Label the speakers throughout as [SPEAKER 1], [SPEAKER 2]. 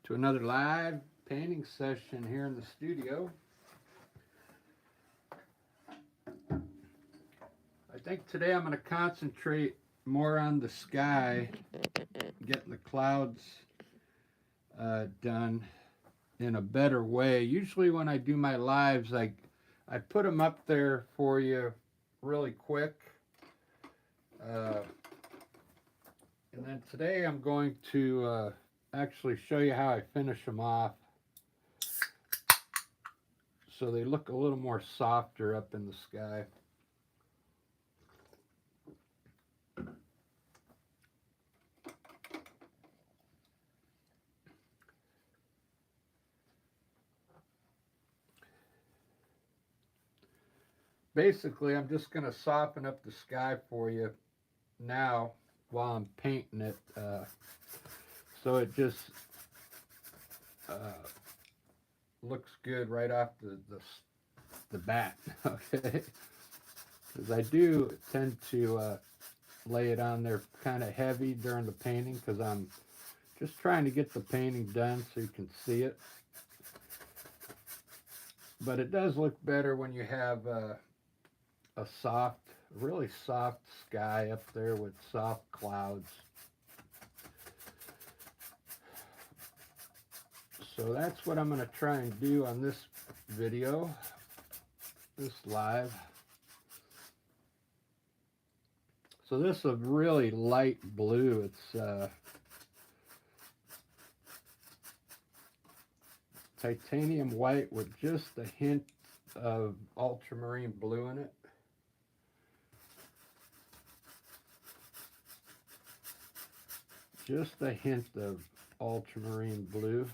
[SPEAKER 1] To another live painting session here in the studio. I think today I'm going to concentrate more on the sky, getting the clouds done in a better way. Usually when I do my lives, I put them up there for you really quick. And then today I'm going to actually show you how I finish them off so they look a little more softer up in the sky. Basically, I'm just going to soften up the sky for you now while I'm painting it, so it just looks good right off the bat. Okay, because I do tend to lay it on there kind of heavy during the painting because I'm just trying to get the painting done so you can see it. But it does look better when you have a soft, really soft sky up there with soft clouds. So that's what I'm going to try and do on this video, this live. So this is a really light blue. It's titanium white with just a hint of ultramarine blue in it. Just a hint of ultramarine blue.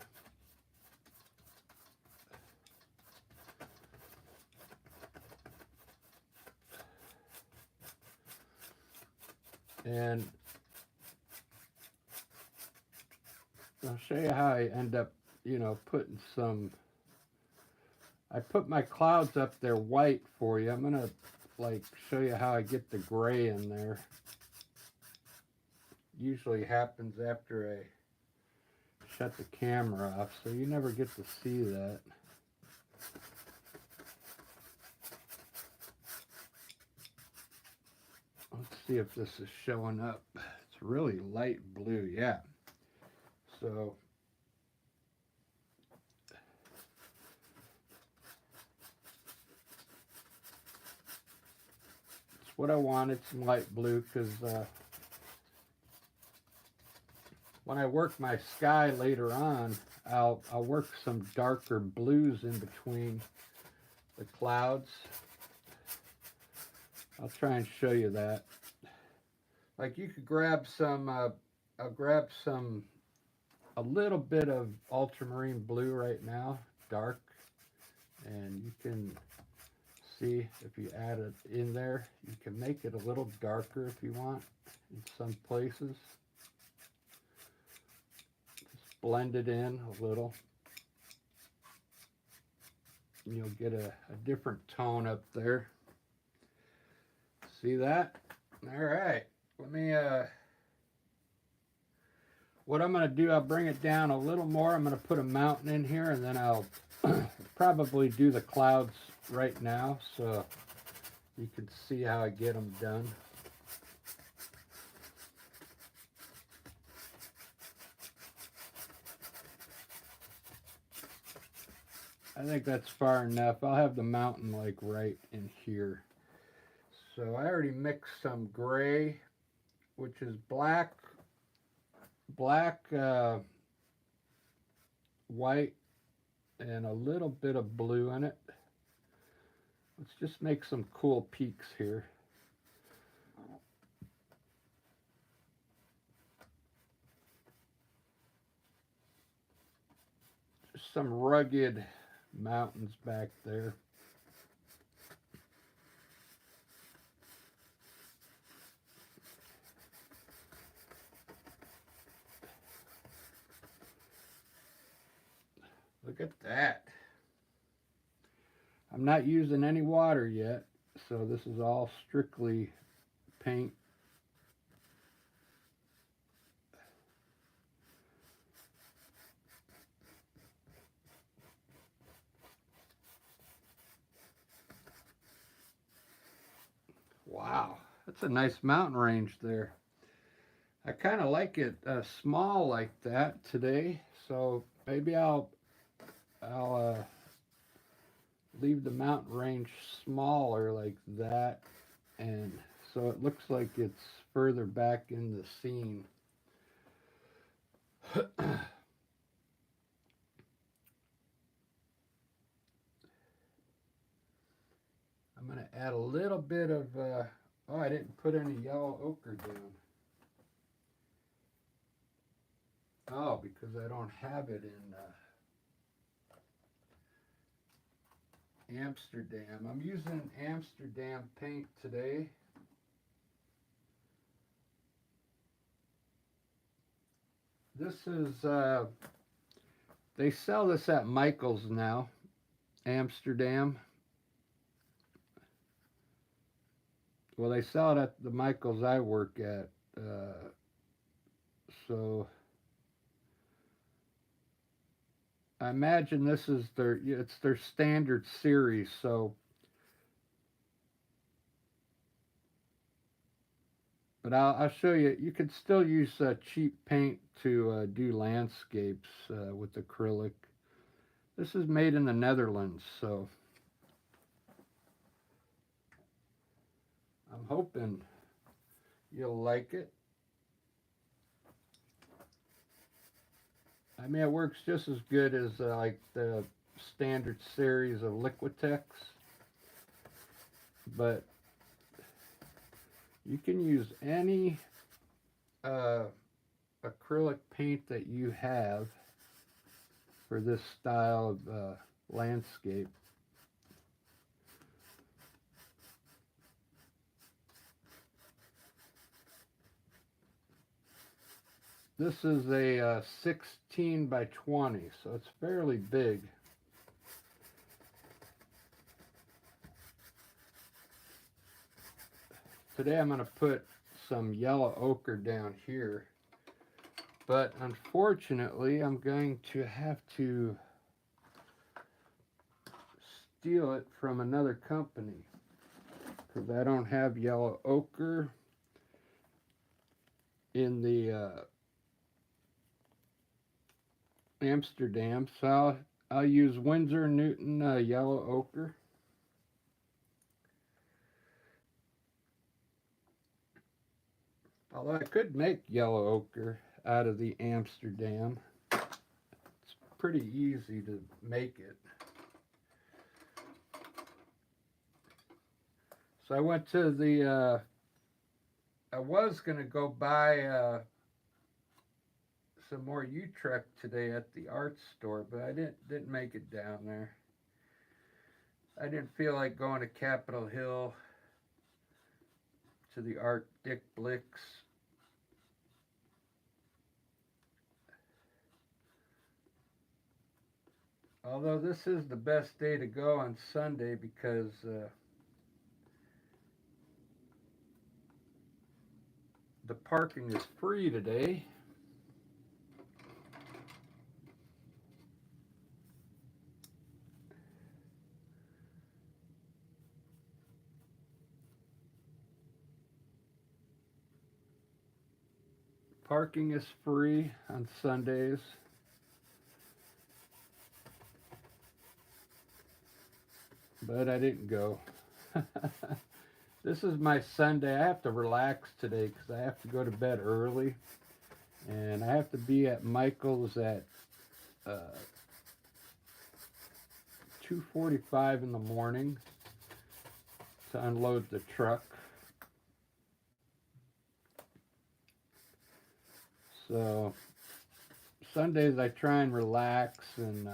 [SPEAKER 1] And I'll show you how I end up, putting some, I put my clouds up there white for you. I'm going to show you how I get the gray in there. Usually happens after I shut the camera off, so you never get to see that. Let's see if this is showing up. It's really light blue, yeah. So it's what I wanted, some light blue, because when I work my sky later on, I'll work some darker blues in between the clouds. I'll try and show you that. Like you could grab some, I'll grab a little bit of ultramarine blue right now, dark, and you can see if you add it in there, you can make it a little darker if you want in some places. Just blend it in a little. And you'll get a different tone up there. See that? All right. Let me, what I'm going to do, I'll bring it down a little more. I'm going to put a mountain in here, and then I'll probably do the clouds right now so you can see how I get them done. I think that's far enough. I'll have the mountain like right in here. So I already mixed some gray, which is black, white, and a little bit of blue in it. Let's just make some cool peaks here. Just some rugged mountains back there. Look at that. I'm not using any water yet, so this is all strictly paint. Wow, that's a nice mountain range there. I kind of like it small like that today, so maybe I'll leave the mountain range smaller like that, and so it looks like it's further back in the scene. I'm going to add a little bit of, oh, I didn't put any yellow ochre down. Oh, because I don't have it in Amsterdam. I'm using Amsterdam paint today. This is, they sell this at Michael's now, Amsterdam. Well, they sell it at the Michael's I work at, so I imagine this is it's their standard series, so. But I'll show you. You could still use cheap paint to do landscapes with acrylic. This is made in the Netherlands, so I'm hoping you'll like it. I mean, it works just as good as like the standard series of Liquitex, but you can use any acrylic paint that you have for this style of landscape. This is a 16 by 20, so it's fairly big. Today I'm going to put some yellow ochre down here, but unfortunately I'm going to have to steal it from another company because I don't have yellow ochre in the Amsterdam, so I'll use Winsor & Newton yellow ochre. Although I could make yellow ochre out of the Amsterdam. It's pretty easy to make it. So I went to the, I was going to go buy some more Utrecht today at the art store, but I didn't make it down there. I didn't feel like going to Capitol Hill to the Art Dick Blix. Although this is the best day to go on Sunday because the parking is free today. Parking is free on Sundays. But I didn't go. This is my Sunday. I have to relax today because I have to go to bed early. And I have to be at Michael's at 2:45 in the morning to unload the truck. So Sundays I try and relax and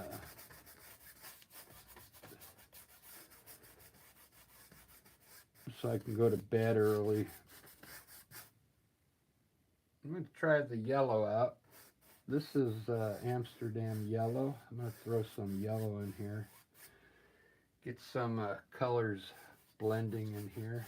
[SPEAKER 1] so I can go to bed early. I'm going to try the yellow out. This is Amsterdam yellow. I'm going to throw some yellow in here. Get some colors blending in here.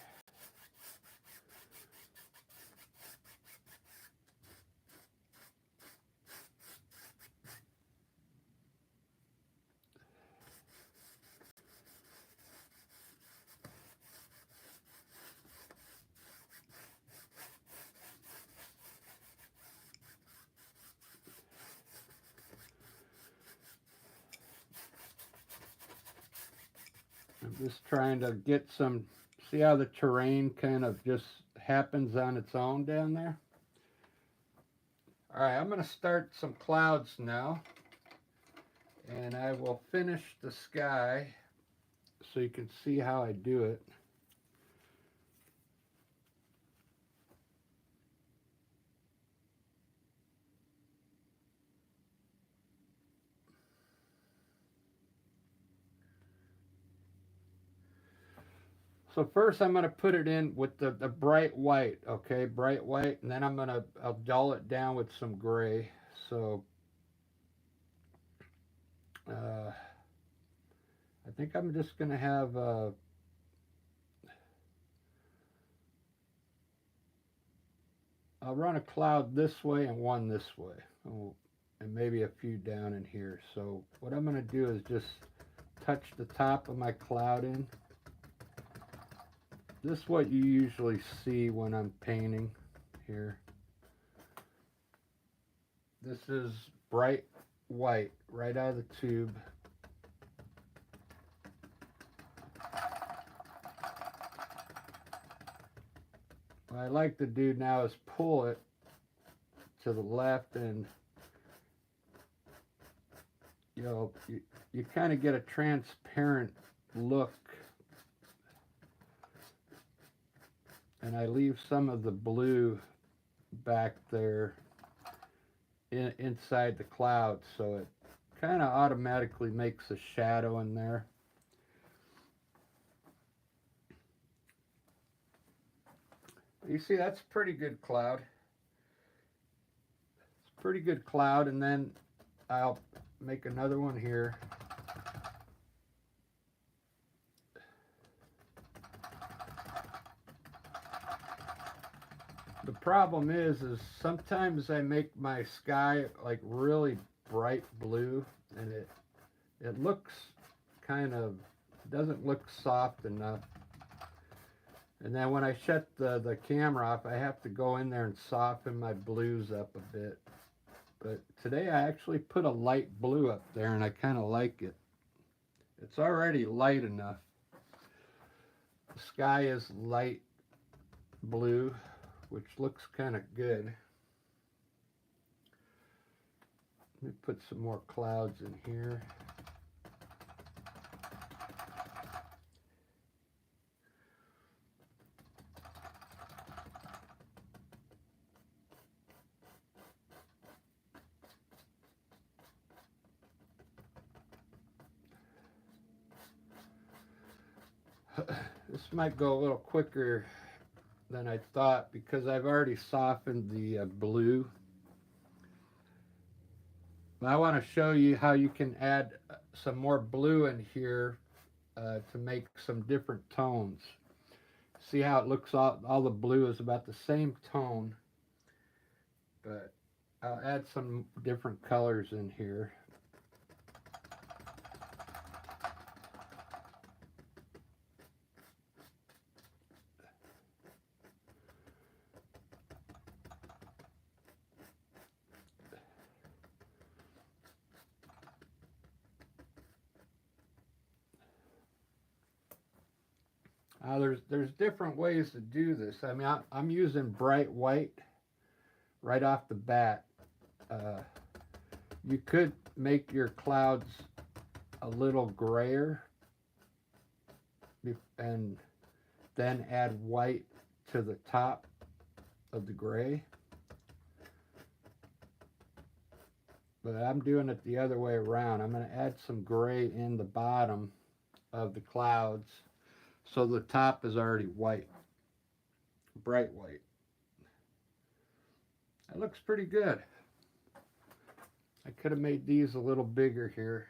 [SPEAKER 1] Just trying to get some, see how the terrain kind of just happens on its own down there. All right, I'm going to start some clouds now, and I will finish the sky so you can see how I do it. So first I'm going to put it in with the bright white, okay, bright white, and then I'll dull it down with some gray. So I think I'm just going to have I'll run a cloud this way and one this way, and maybe a few down in here. So what I'm going to do is just touch the top of my cloud in. This is what you usually see when I'm painting here. This is bright white right out of the tube. What I like to do now is pull it to the left, and you kind of get a transparent look. And I leave some of the blue back there inside the cloud, so it kind of automatically makes a shadow in there. You see, that's a pretty good cloud. It's a pretty good cloud, and then I'll make another one here. The problem is sometimes I make my sky like really bright blue, and it looks kind of, doesn't look soft enough. And then when I shut the camera off, I have to go in there and soften my blues up a bit. But today I actually put a light blue up there, and I kind of like it. It's already light enough. The sky is light blue, which looks kind of good. Let me put some more clouds in here. This might go a little quicker than I thought because I've already softened the blue. But I want to show you how you can add some more blue in here to make some different tones. See how it looks, all the blue is about the same tone, but I'll add some different colors in here. There's different ways to do this. I mean, I'm using bright white right off the bat. You could make your clouds a little grayer and then add white to the top of the gray. But I'm doing it the other way around. I'm going to add some gray in the bottom of the clouds, so the top is already white, bright white. That looks pretty good. I could have made these a little bigger here.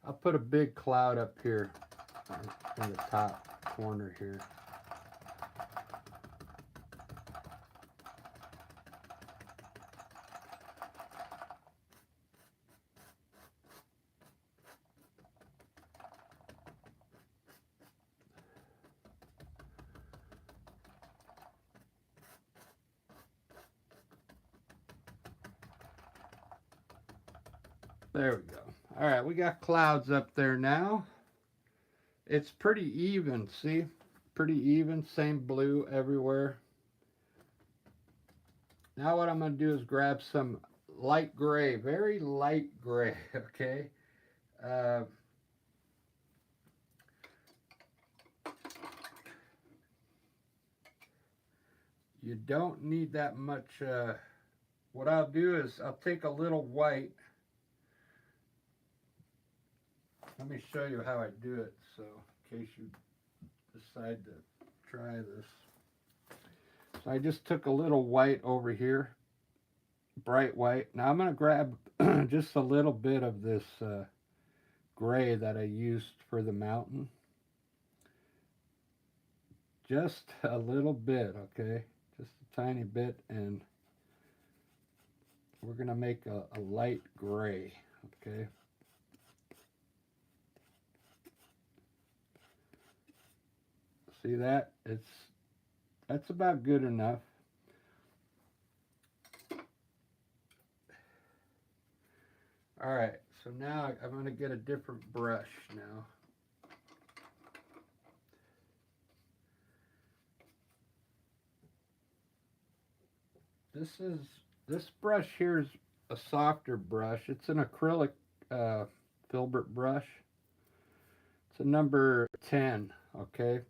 [SPEAKER 1] I'll put a big cloud up here in the top corner here. There we go. All right, we got clouds up there now. It's pretty even, see? Pretty even, same blue everywhere. Now what I'm going to do is grab some light gray, very light gray, okay? Uh, you don't need that much. What I'll do is I'll take a little white. Let me show you how I do it, so in case you decide to try this. So I just took a little white over here, bright white. Now I'm going to grab just a little bit of this gray that I used for the mountain. Just a little bit, okay? Just a tiny bit, and we're going to make a light gray, okay? See that? That's about good enough. All right, so now I'm going to get a different brush now. This brush here is a softer brush. It's an acrylic filbert brush. It's a number 10, okay?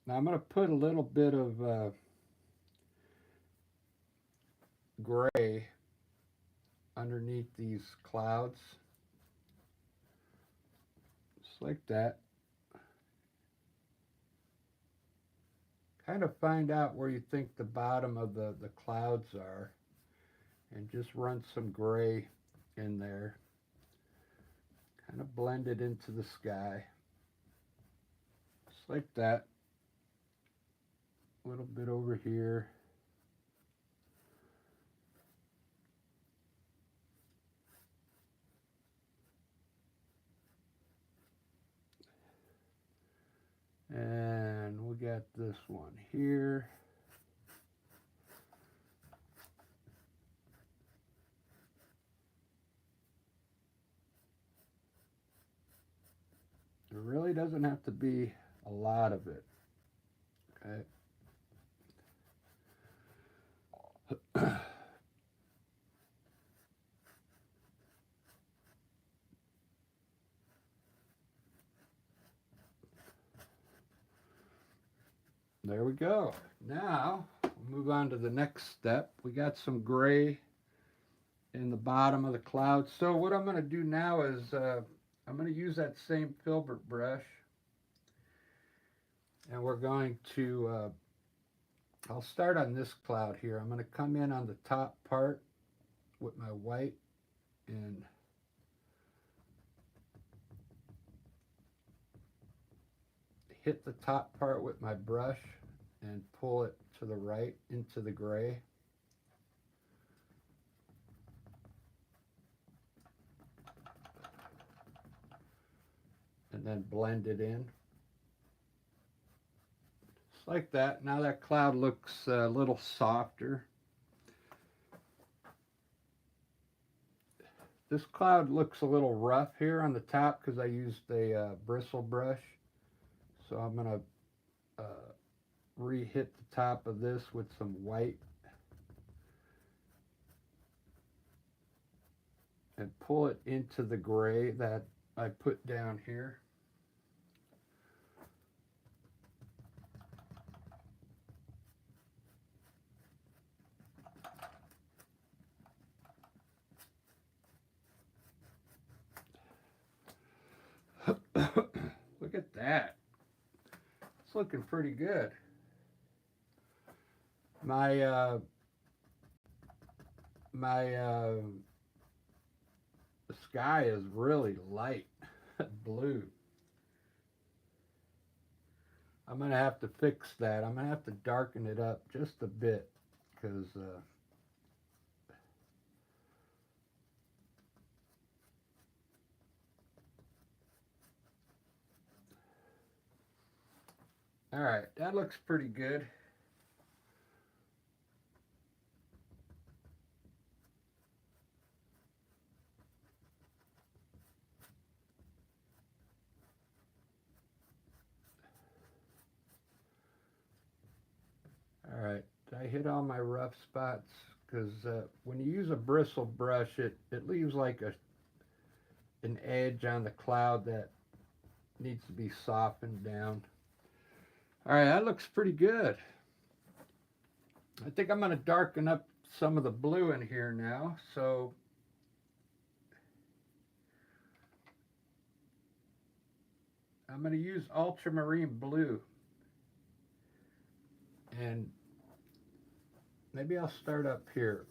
[SPEAKER 1] Now I'm going to put a little bit of gray underneath these clouds. Just like that. Kind of find out where you think the bottom of the clouds are and just run some gray in there. Kind of blend it into the sky. Just like that. A little bit over here. And we got this one here. There really doesn't have to be a lot of it. Okay. There we go. Now we'll move on to the next step. We got some gray in the bottom of the cloud. So what I'm going to do now is I'm going to use that same filbert brush, and we're going to I'll start on this cloud here. I'm going to come in on the top part with my white and hit the top part with my brush and pull it to the right into the gray. And then blend it in. Just like that. Now that cloud looks a little softer. This cloud looks a little rough here on the top because I used a bristle brush. So I'm going to re-hit the top of this with some white and pull it into the gray that I put down here. Look at that. It's looking pretty good. My the sky is really light blue. I'm going to have to fix that. I'm going to have to darken it up just a bit because all right, that looks pretty good. hit all my rough spots, because when you use a bristle brush, it leaves like an edge on the cloud that needs to be softened down. All right, that looks pretty good. I think I'm going to darken up some of the blue in here now. So I'm going to use ultramarine blue. And maybe I'll start up here.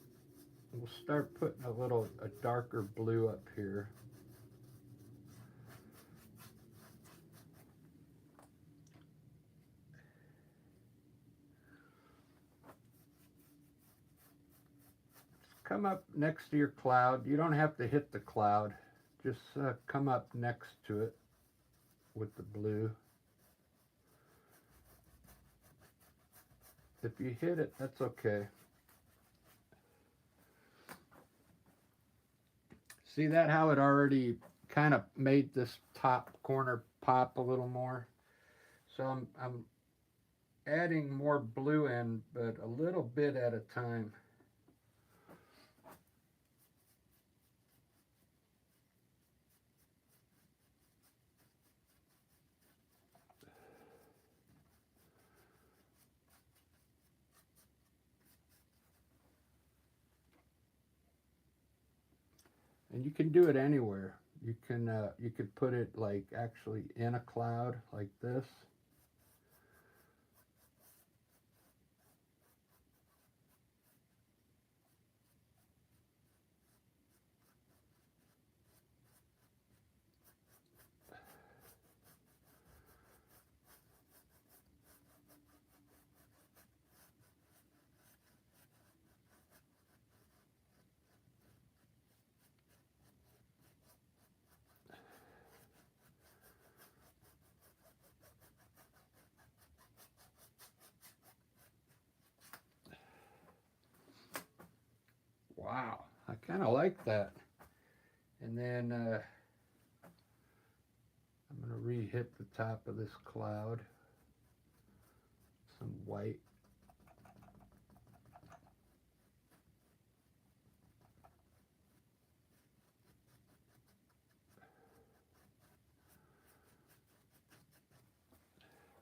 [SPEAKER 1] We'll start putting a darker blue up here. Come up next to your cloud. You don't have to hit the cloud. Just come up next to it with the blue. If you hit it, that's okay. See that, how it already kind of made this top corner pop a little more? So I'm adding more blue in, but a little bit at a time. And you can do it anywhere. You could put it like actually in a cloud like this. Wow, I kind of like that. And then I'm going to re-hit the top of this cloud. Some white.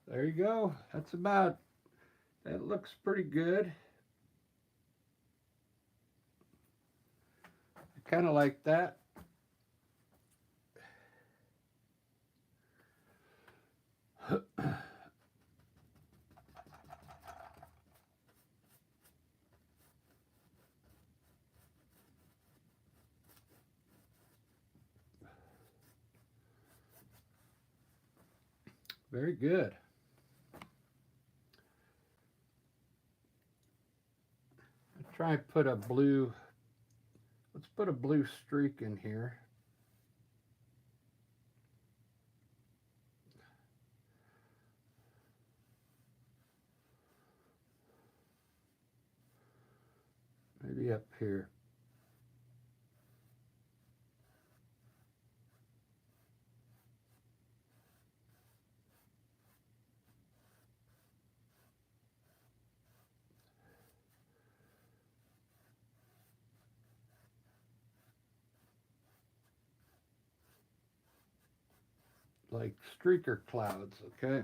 [SPEAKER 1] There you go. That looks pretty good. I kind of like that. Very good. I'll try and put a blue, let's put a blue streak in here. Maybe up here. Like streaker clouds, okay?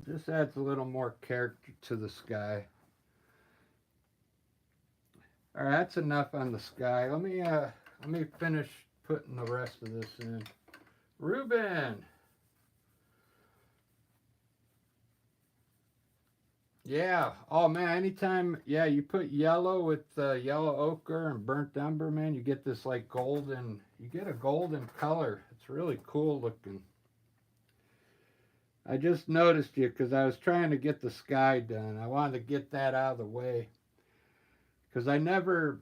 [SPEAKER 1] This adds a little more character to the sky. All right, that's enough on the sky. Let me finish putting the rest of this in. Ruben. Yeah. Oh man, anytime, yeah, you put yellow with yellow ochre and burnt umber, man, you get this like golden, you get a golden color. It's really cool looking. I just noticed you because I was trying to get the sky done. I wanted to get that out of the way because I never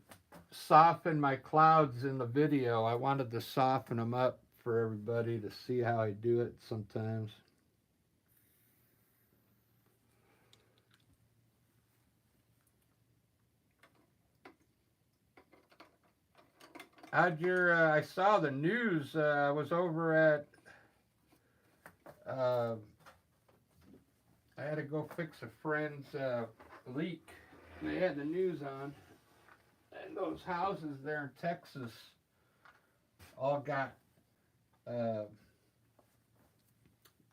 [SPEAKER 1] soften my clouds in the video. I wanted to soften them up for everybody to see how I do it sometimes. How'd your, I saw the news, I was over at, I had to go fix a friend's leak. They had the news on, and those houses there in Texas all got,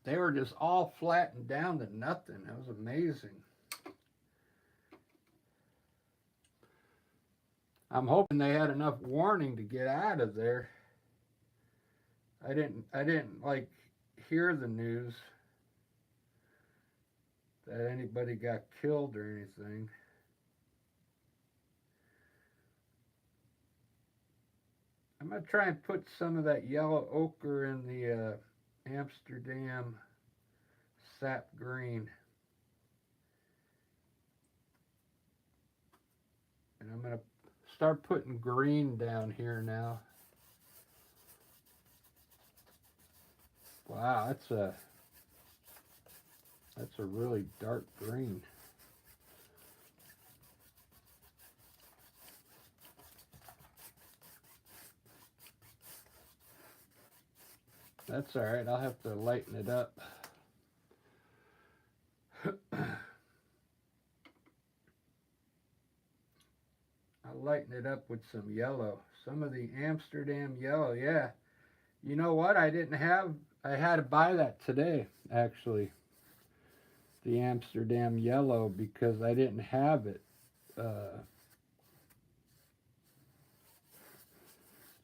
[SPEAKER 1] they were just all flattened down to nothing. It was amazing. I'm hoping they had enough warning to get out of there. I didn't like hear the news that anybody got killed or anything. I'm gonna try and put some of that yellow ochre in the Amsterdam sap green, and I'm gonna start putting green down here now. Wow, that's a really dark green. That's all right. I'll have to lighten it up. I'll lighten it up with some yellow. Some of the Amsterdam yellow, yeah. You know what? I had to buy that today, actually. The Amsterdam yellow, because I didn't have it. The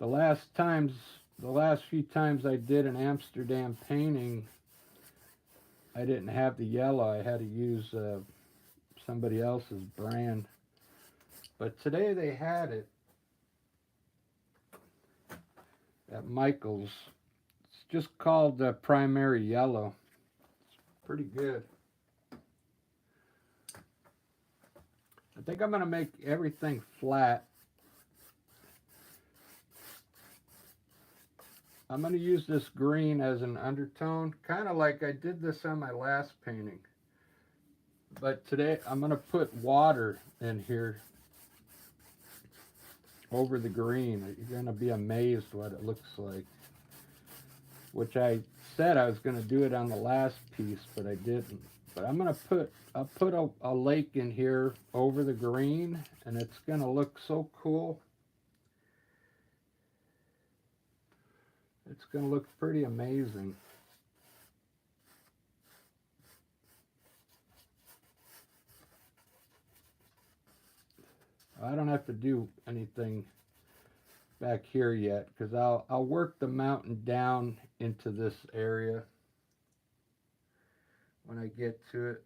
[SPEAKER 1] last few times I did an Amsterdam painting, I didn't have the yellow. I had to use somebody else's brand. But today they had it at Michael's. It's just called Primary Yellow. It's pretty good. I think I'm going to make everything flat. I'm going to use this green as an undertone, kind of like I did this on my last painting. But today I'm going to put water in here over the green. You're going to be amazed what it looks like. Which I said I was going to do it on the last piece, but I didn't. But I'll put a lake in here over the green, and it's going to look so cool. It's going to look pretty amazing. I don't have to do anything back here yet, because I'll work the mountain down into this area when I get to it.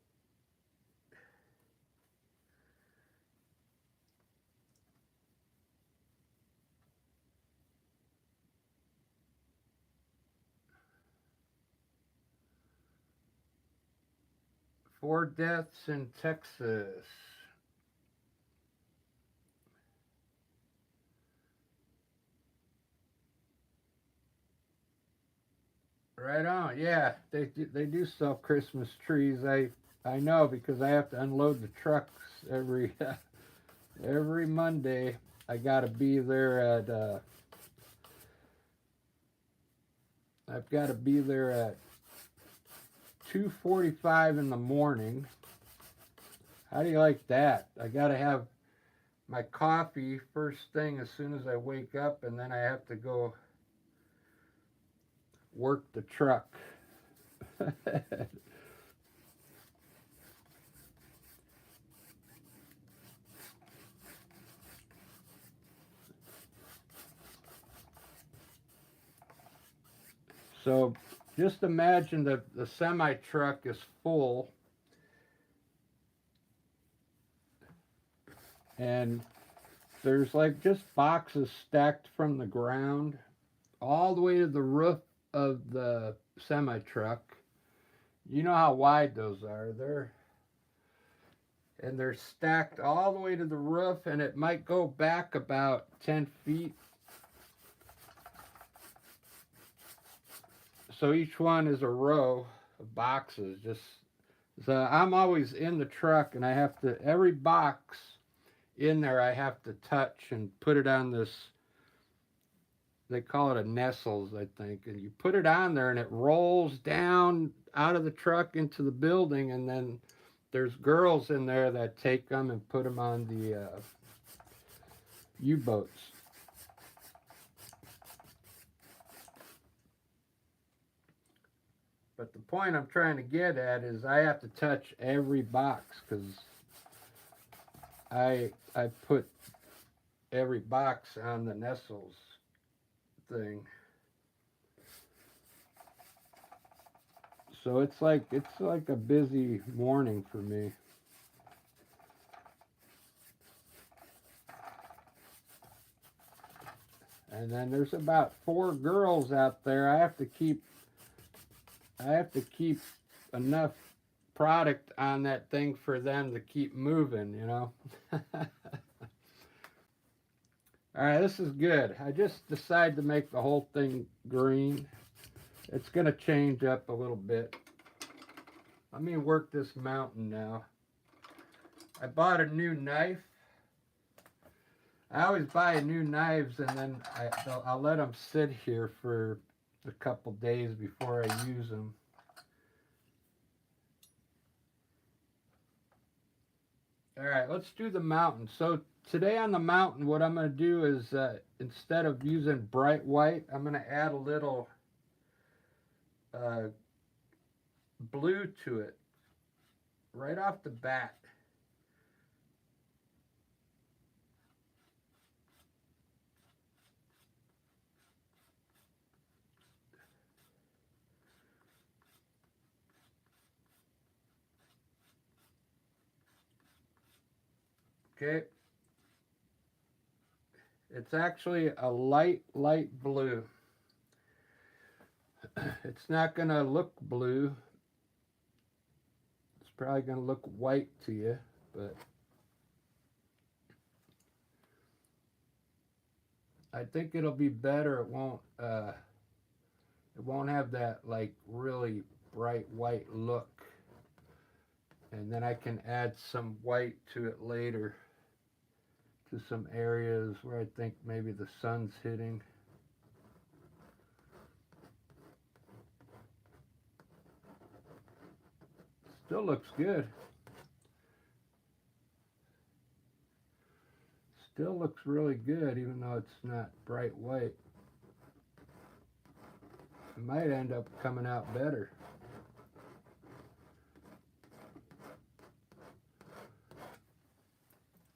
[SPEAKER 1] Four deaths in Texas. Right on. Yeah, they do sell Christmas trees. I know, because I have to unload the trucks every Monday. I gotta be there at I've got to be there at 2:45 in the morning. How do you like that? I gotta have my coffee first thing as soon as I wake up, and then I have to go work the truck. So just imagine that the semi truck is full, and there's like just boxes stacked from the ground all the way to the roof of the semi truck. You know how wide those are. They're stacked all the way to the roof, and it might go back about 10 feet. So each one is a row of boxes. So I'm always in the truck, and I have to, every box in there I have to touch and put it on this they call it a nestles, I think, and you put it on there and it rolls down out of the truck into the building, and then there's girls in there that take them and put them on the U-boats. But the point I'm trying to get at is I have to touch every box because I put every box on the nestles thing. So it's like a busy morning for me. And then there's about 4 girls out there. I have to keep enough product on that thing for them to keep moving, you know. All right, this is good. I just decided to make the whole thing green. It's going to change up a little bit. Let me work this mountain now. I bought a new knife. I always buy new knives and then I'll let them sit here for a couple days before I use them. All right, let's do the mountain. So today on the mountain, what I'm going to do is instead of using bright white, I'm going to add a little blue to it right off the bat. Okay. It's actually a light blue. It's not going to look blue. It's probably going to look white to you, but I think it'll be better. It won't have that like really bright white look. And then I can add some white to it later to some areas where I think maybe the sun's hitting. Still looks good. Still looks really good even though it's not bright white. It might end up coming out better.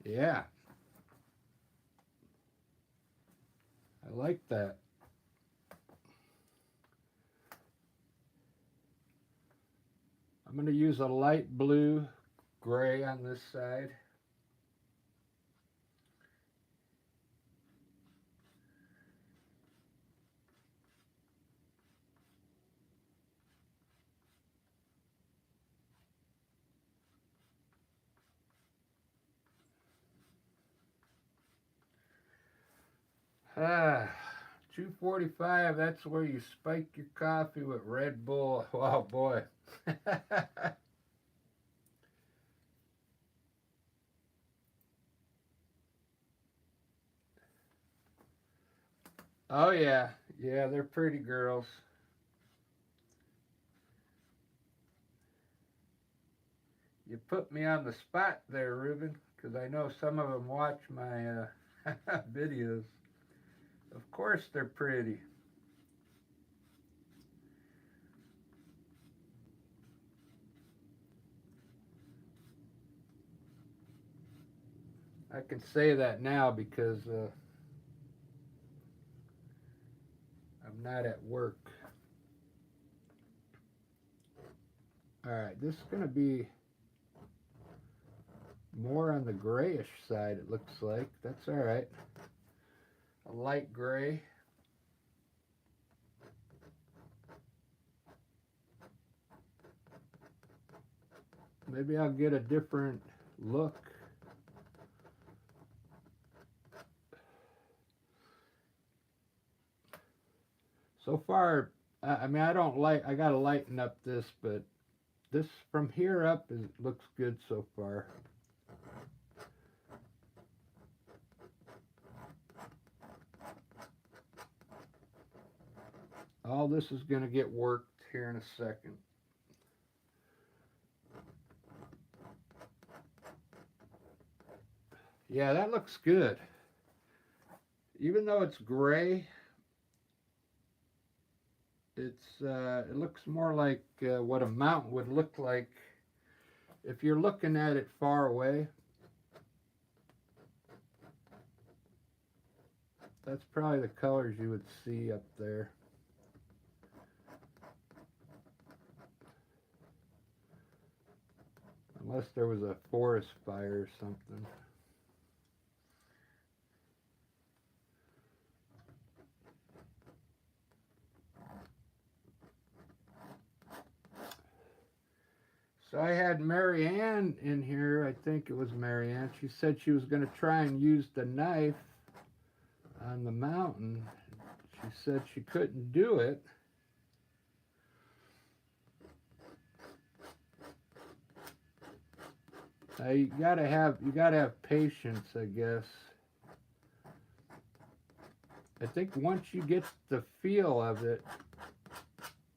[SPEAKER 1] Yeah. I like that. I'm going to use a light blue gray on this side. Ah, 2:45, that's where you spike your coffee with Red Bull. Wow, boy. Oh, yeah. Yeah, they're pretty girls. You put me on the spot there, Ruben, because I know some of them watch my videos. Of course they're pretty. I can say that now because I'm not at work. All right, this is going to be more on the grayish side, it looks like. That's all right. A light gray. Maybe I'll get a different look. So far, I mean, I gotta lighten up this, but this from here up looks good so far. All this is going to get worked here in a second. Yeah, that looks good. Even though it's gray, it looks more like what a mountain would look like if you're looking at it far away. That's probably the colors you would see up there. Unless there was a forest fire or something. So I had Mary Ann in here, I think it was Mary Ann. She said she was going to try and use the knife on the mountain. She said she couldn't do it. You gotta have patience, I guess. I think once you get the feel of it,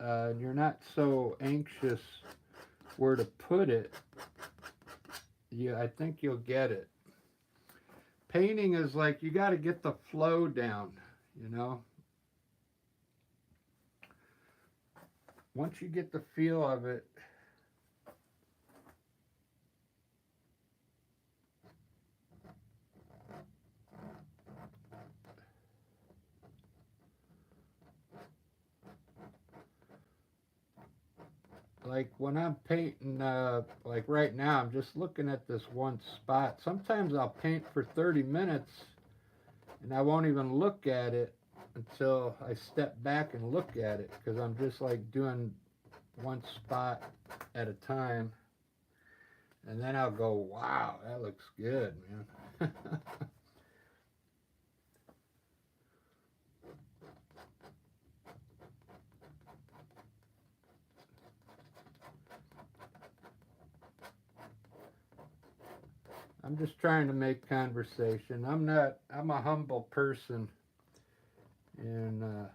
[SPEAKER 1] you're not so anxious where to put it. Yeah, I think you'll get it. Painting is like you got to get the flow down, you know. Once you get the feel of it, like when I'm painting, like right now, I'm just looking at this one spot. Sometimes I'll paint for 30 minutes and I won't even look at it until I step back and look at it, because I'm just like doing one spot at a time. And then I'll go, wow, that looks good, man. I'm just trying to make conversation. I'm a humble person. And all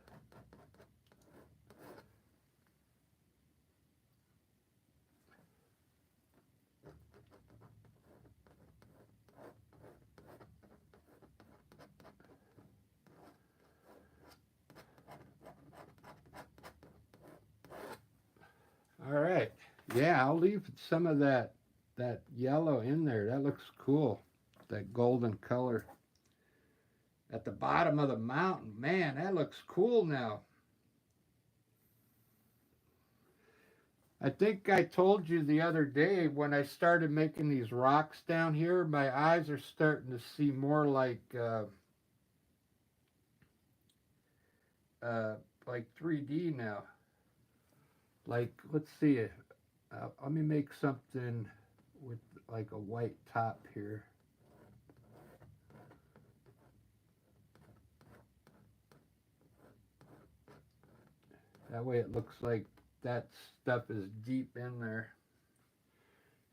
[SPEAKER 1] right. Yeah, I'll leave some of that yellow in there. That looks cool. That golden color. At the bottom of the mountain. Man, that looks cool now. I think I told you the other day when I started making these rocks down here, my eyes are starting to see more like 3D now. Like, let's see, let me make something with like a white top here. That way it looks like that stuff is deep in there.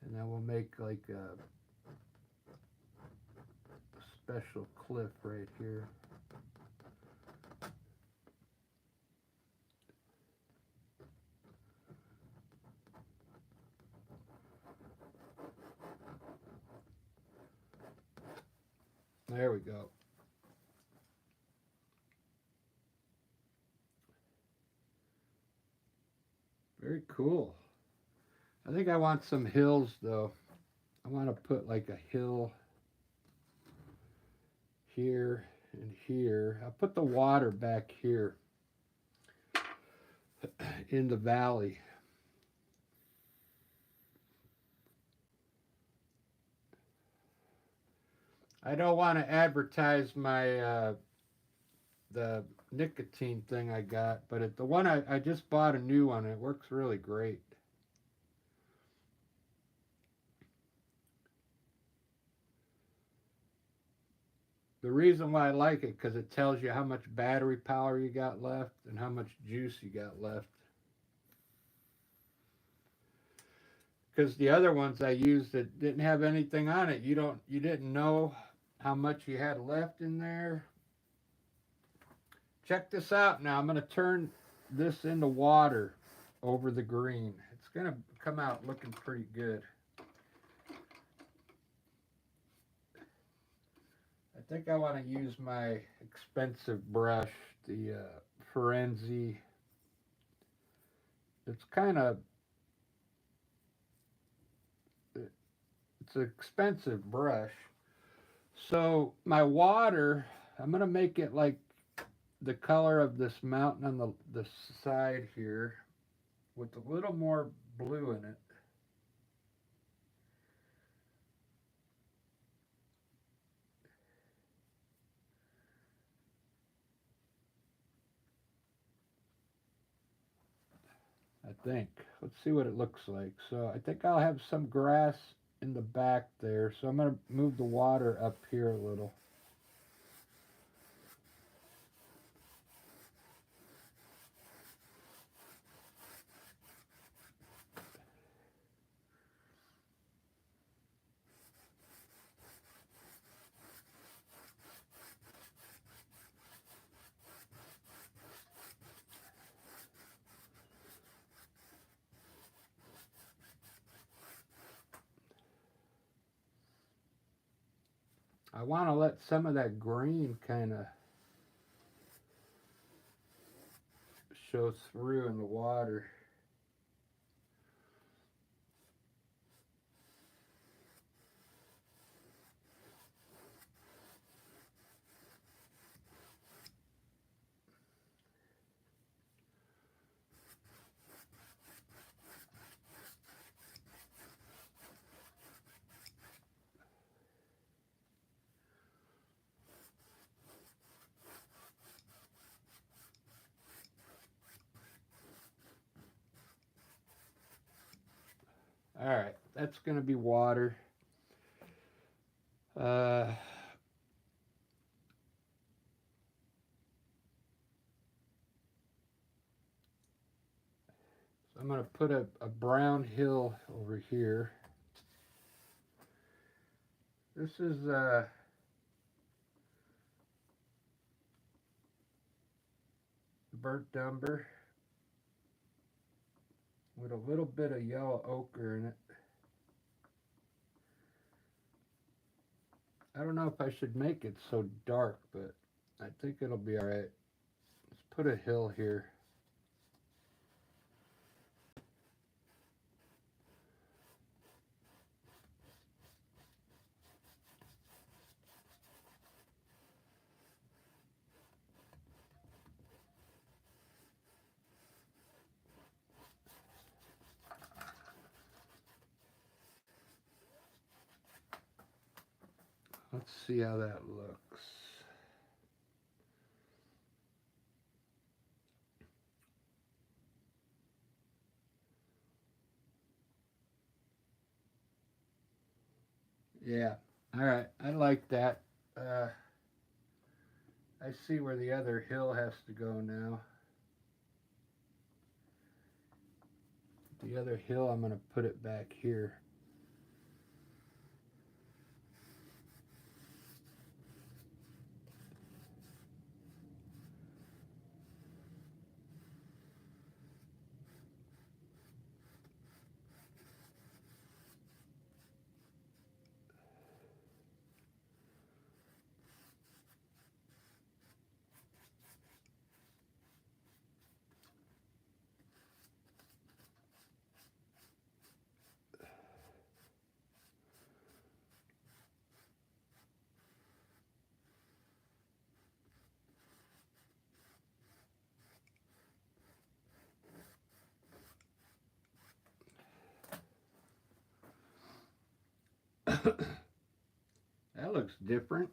[SPEAKER 1] And then we'll make like a special cliff right here. There we go. Very cool. I think I want some hills though. I want to put like a hill here and here. I'll put the water back here in the valley. I don't want to advertise my the nicotine thing I got, but the one I just bought a new one. It works really great. The reason why I like it, because it tells you how much battery power you got left and how much juice you got left. Because the other ones I used that didn't have anything on it, you didn't know how much you had left in there. Check this out now. I'm going to turn this in the water over the green. It's going to come out looking pretty good. I think I want to use my expensive brush, the Forenzi. It's kind of, it's an expensive brush. So my water, I'm going to make it like the color of this mountain on the side here with a little more blue in it. I think. Let's see what it looks like. So I think I'll have some grass in the back there. So I'm going to move the water up here a little. I want to let some of that green kind of show through in the water. All right, that's going to be water. Uh, so I'm going to put a brown hill over here. This is burnt umber with a little bit of yellow ochre in it. I don't know if I should make it so dark, but I think it'll be all right. Let's put a hill here. Let's see how that looks. Yeah, all right, I like that. I see where the other hill has to go now. The other hill, I'm going to put it back here. That looks different.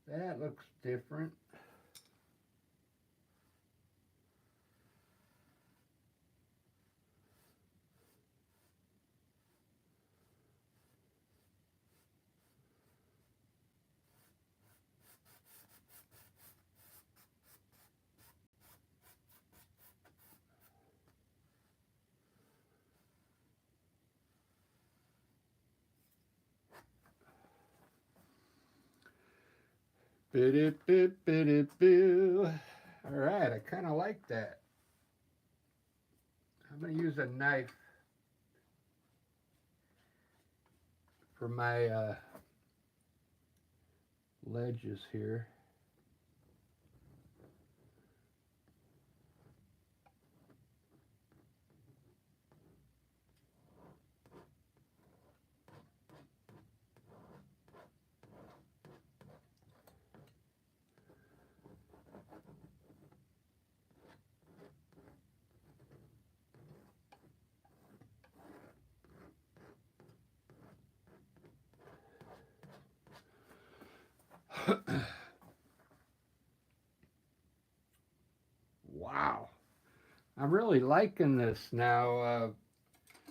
[SPEAKER 1] That looks different. Boo. All right, I kind of like that. I'm going to use a knife for my ledges here. Wow. I'm really liking this now.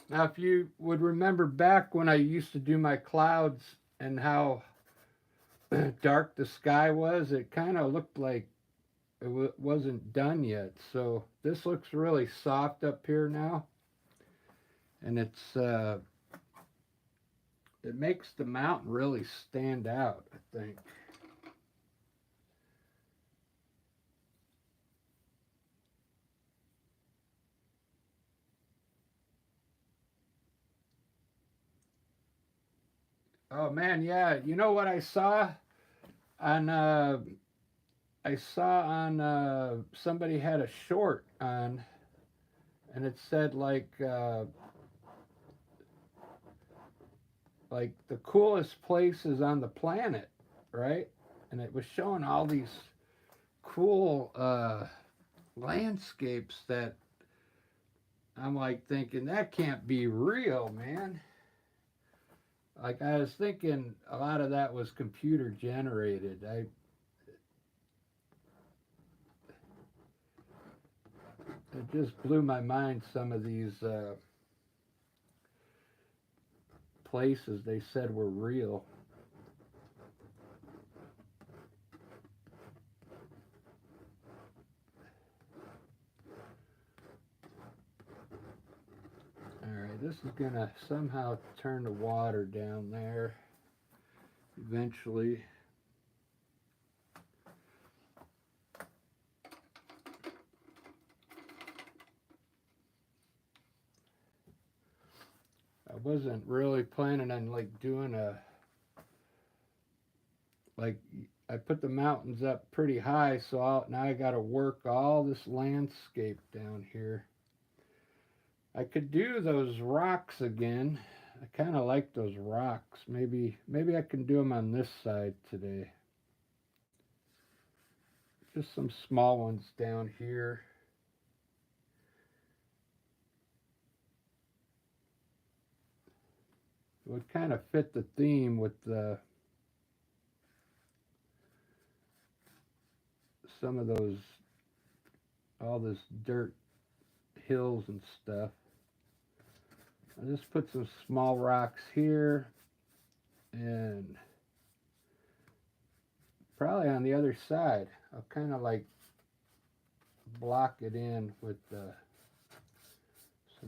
[SPEAKER 1] Now, if you would remember back when I used to do my clouds and how dark the sky was, it kind of looked like it wasn't done yet. So this looks really soft up here now, and it makes the mountain really stand out, I think. Oh man, yeah. You know what on I saw on somebody had a short on, and it said like the coolest places on the planet, right? And it was showing all these cool landscapes that I'm like thinking that can't be real, man. Like I was thinking a lot of that was computer generated. It just blew my mind, some of these places they said were real. All right, this is gonna somehow turn the water down there eventually. I wasn't really planning on like doing a like I put the mountains up pretty high, so now I got to work all this landscape down here. I could do those rocks again. I kind of like those rocks. Maybe I can do them on this side today. Just some small ones down here. It would kind of fit the theme with some of those, all this dirt hills and stuff. I'll just put some small rocks here and probably on the other side. I'll kind of like block it in with some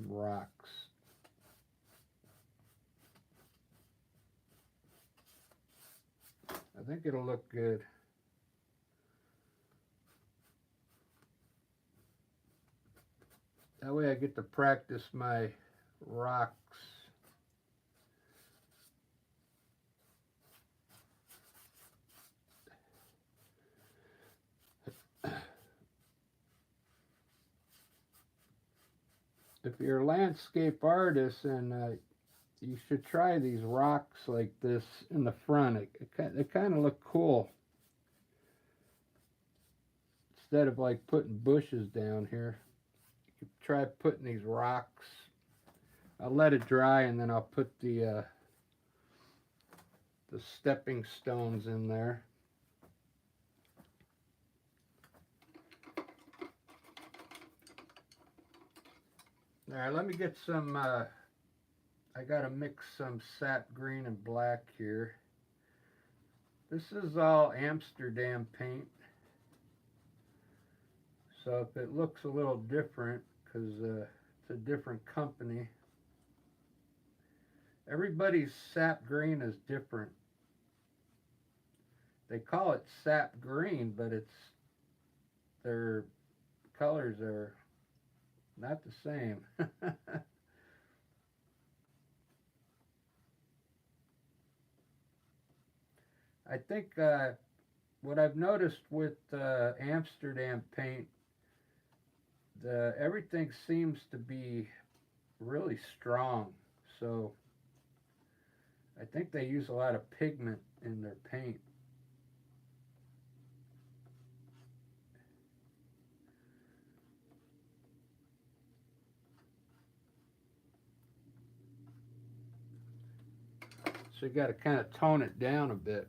[SPEAKER 1] rocks. I think it'll look good. That way I get to practice my rocks. If you're a landscape artist, and you should try these rocks like this in the front. They kind of look cool. Instead of like putting bushes down here, you could try putting these rocks. I'll let it dry and then I'll put the stepping stones in there. All right, let me get some. I gotta mix some sap green and black here. This is all Amsterdam paint. So if it looks a little different, because it's a different company. Everybody's sap green is different. They call it sap green, but their colors are not the same. I think what I've noticed with Amsterdam paint, everything seems to be really strong. So I think they use a lot of pigment in their paint. So you got to kind of tone it down a bit.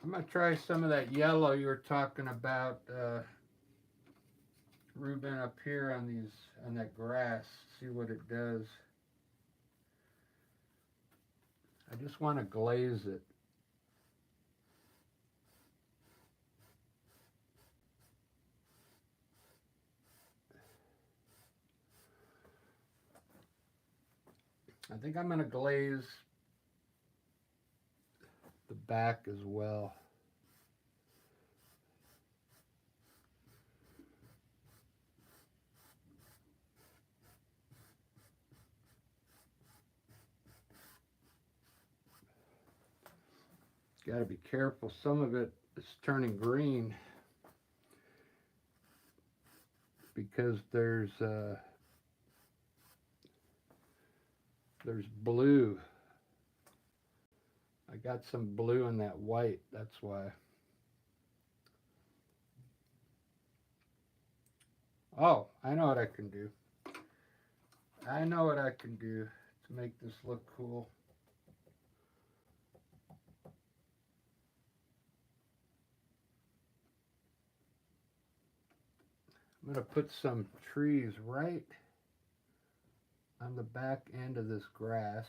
[SPEAKER 1] I'm going to try some of that yellow you were talking about, Ruben, up here on that grass. See what it does. I just want to glaze it. I think I'm going to glaze the back as well. Got to be careful. Some of it is turning green because there's blue. I got some blue in that white, that's why. Oh, I know what I can do. I know what I can do to make this look cool. I'm going to put some trees right on the back end of this grass.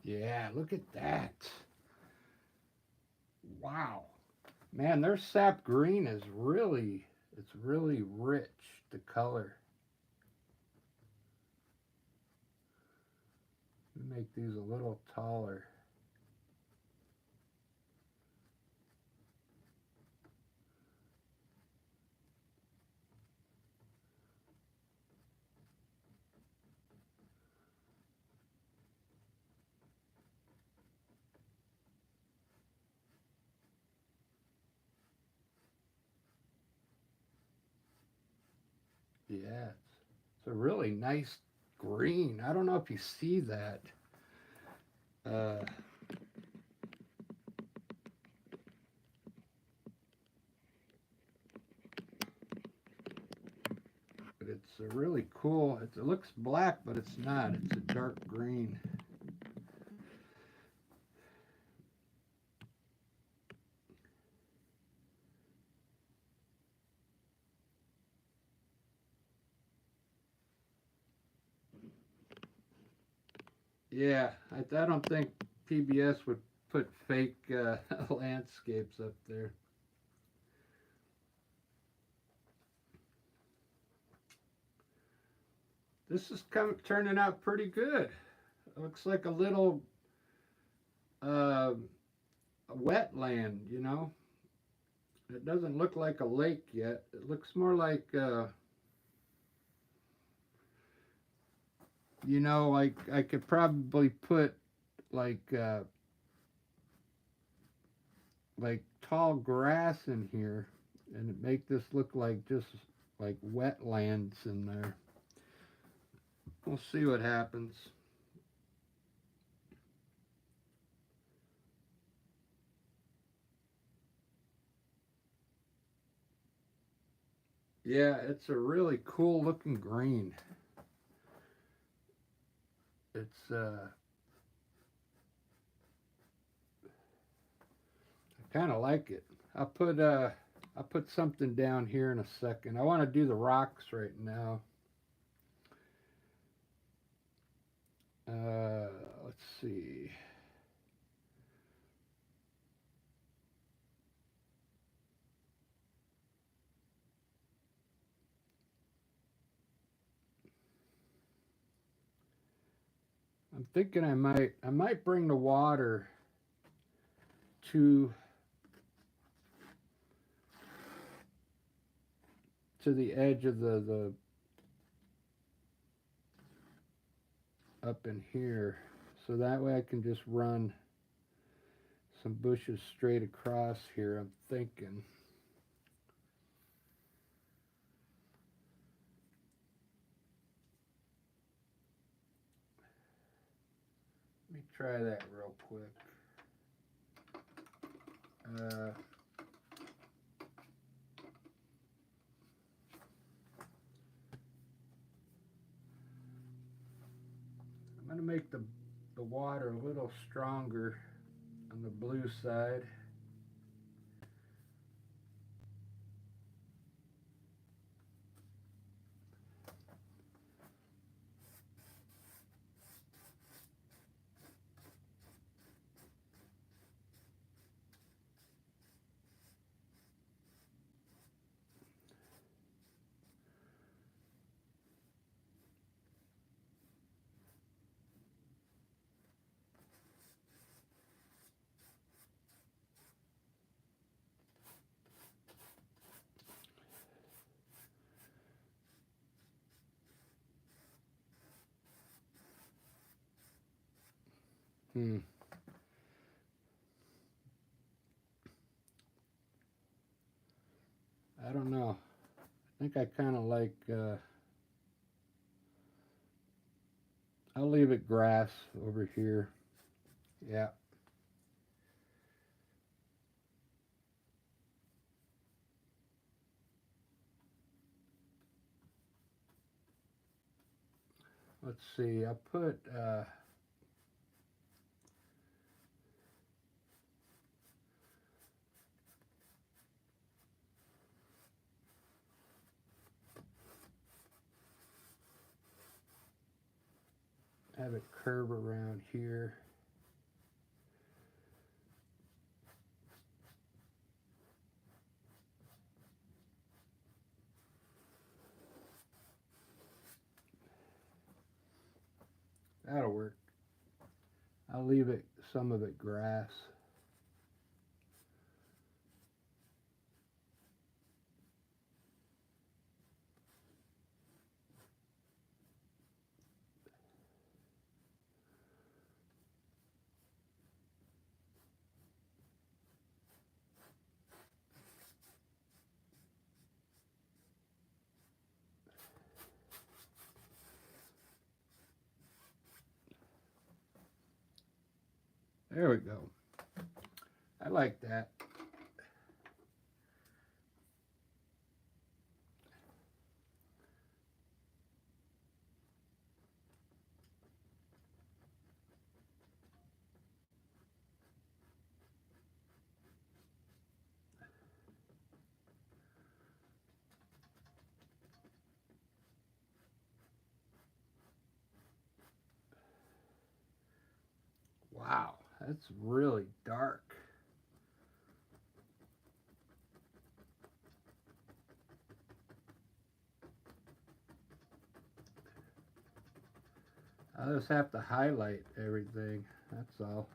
[SPEAKER 1] Yeah, look at that. Wow. Man, their sap green is it's really rich, the color. Let me make these a little taller. Yeah, it's a really nice green. I don't know if you see that. Uh, but it's a really cool. It looks black, but it's not. It's a dark green. Yeah, I don't think PBS would put fake landscapes up there. This is turning out pretty good. It looks like a little uh, wetland, you know. It doesn't look like a lake yet. It looks more like, you know, like I could probably put like uh, like tall grass in here and make this look like just like wetlands in there. We'll see what happens. Yeah, it's a really cool looking green. It's I kind of like it. I'll put I'll put something down here in a second. I want to do the rocks right now. Let's see. I'm thinking I might bring the water to the edge of the up in here, so that way I can just run some bushes straight across here. I'm thinking. Let me try that real quick. I'm going to make the water a little stronger on the blue side. I don't know. I think I kind of like, I'll leave it grass over here. Yeah. Let's see. I put, have it curve around here. That'll work. I'll leave it, some of it grass. There we go. I like that. Wow, that's really dark. I just have to highlight everything. That's all.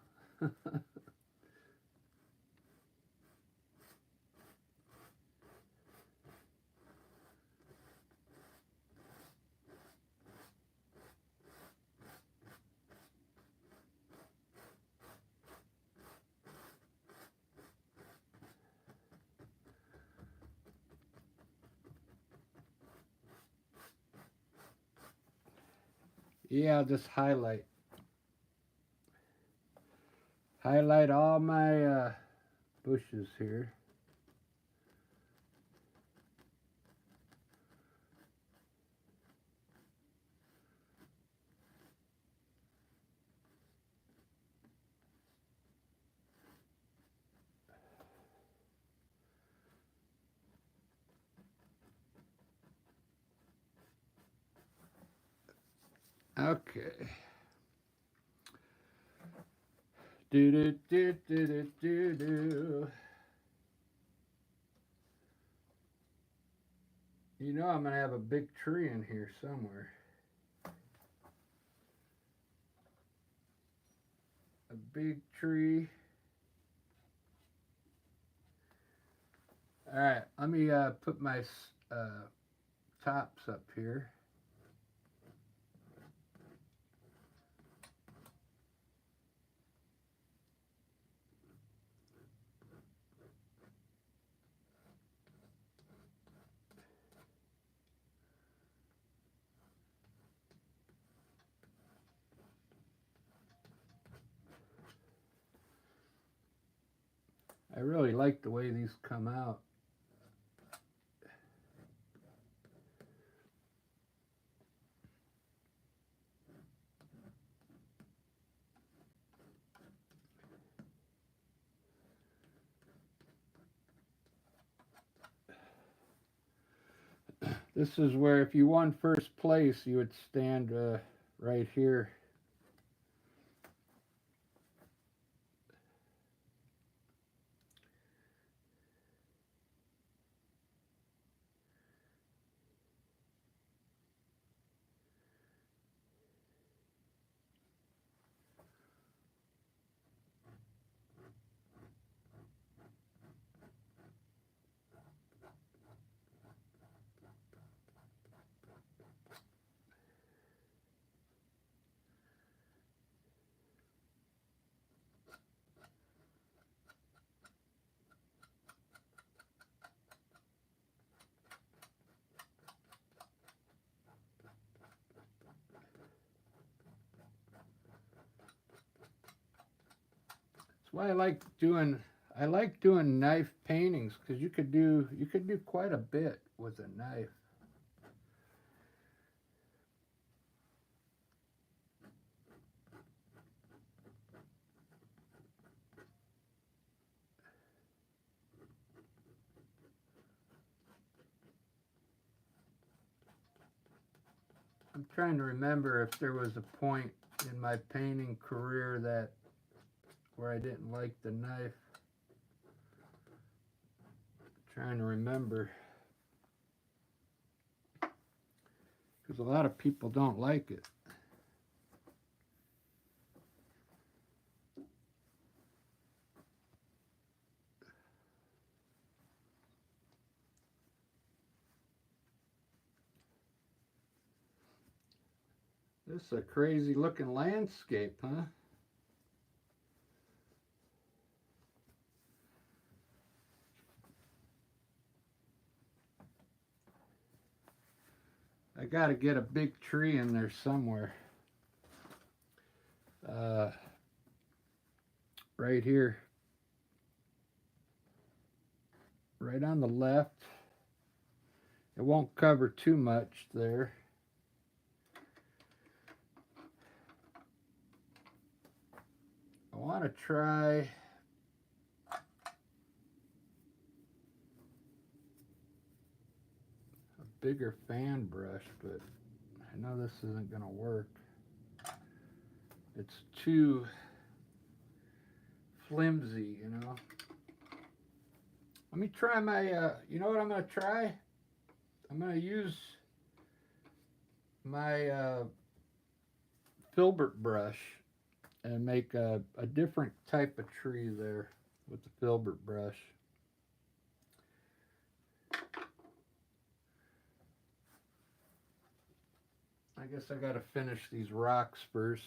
[SPEAKER 1] Yeah, I'll just highlight. Highlight all my bushes here. Okay. Do do do do do do do. You know I'm gonna have a big tree in here somewhere. A big tree. All right, let me put my tops up here. I really like the way these come out. This is where if you won first place, you would stand right here. That's why I like doing knife paintings because you could do quite a bit with a knife. I'm trying to remember if there was a point in my painting career that where I didn't like the knife. I'm trying to remember because a lot of people don't like it. This is a crazy looking landscape, huh? I gotta get a big tree in there somewhere. Uh, right here. Right on the left. It won't cover too much there. I want to try a bigger fan brush, but I know this isn't going to work. It's too flimsy, you know. Let me try my, you know what I'm going to try? I'm going to use my filbert brush and make a different type of tree there with the filbert brush. I guess I got to finish these rocks first.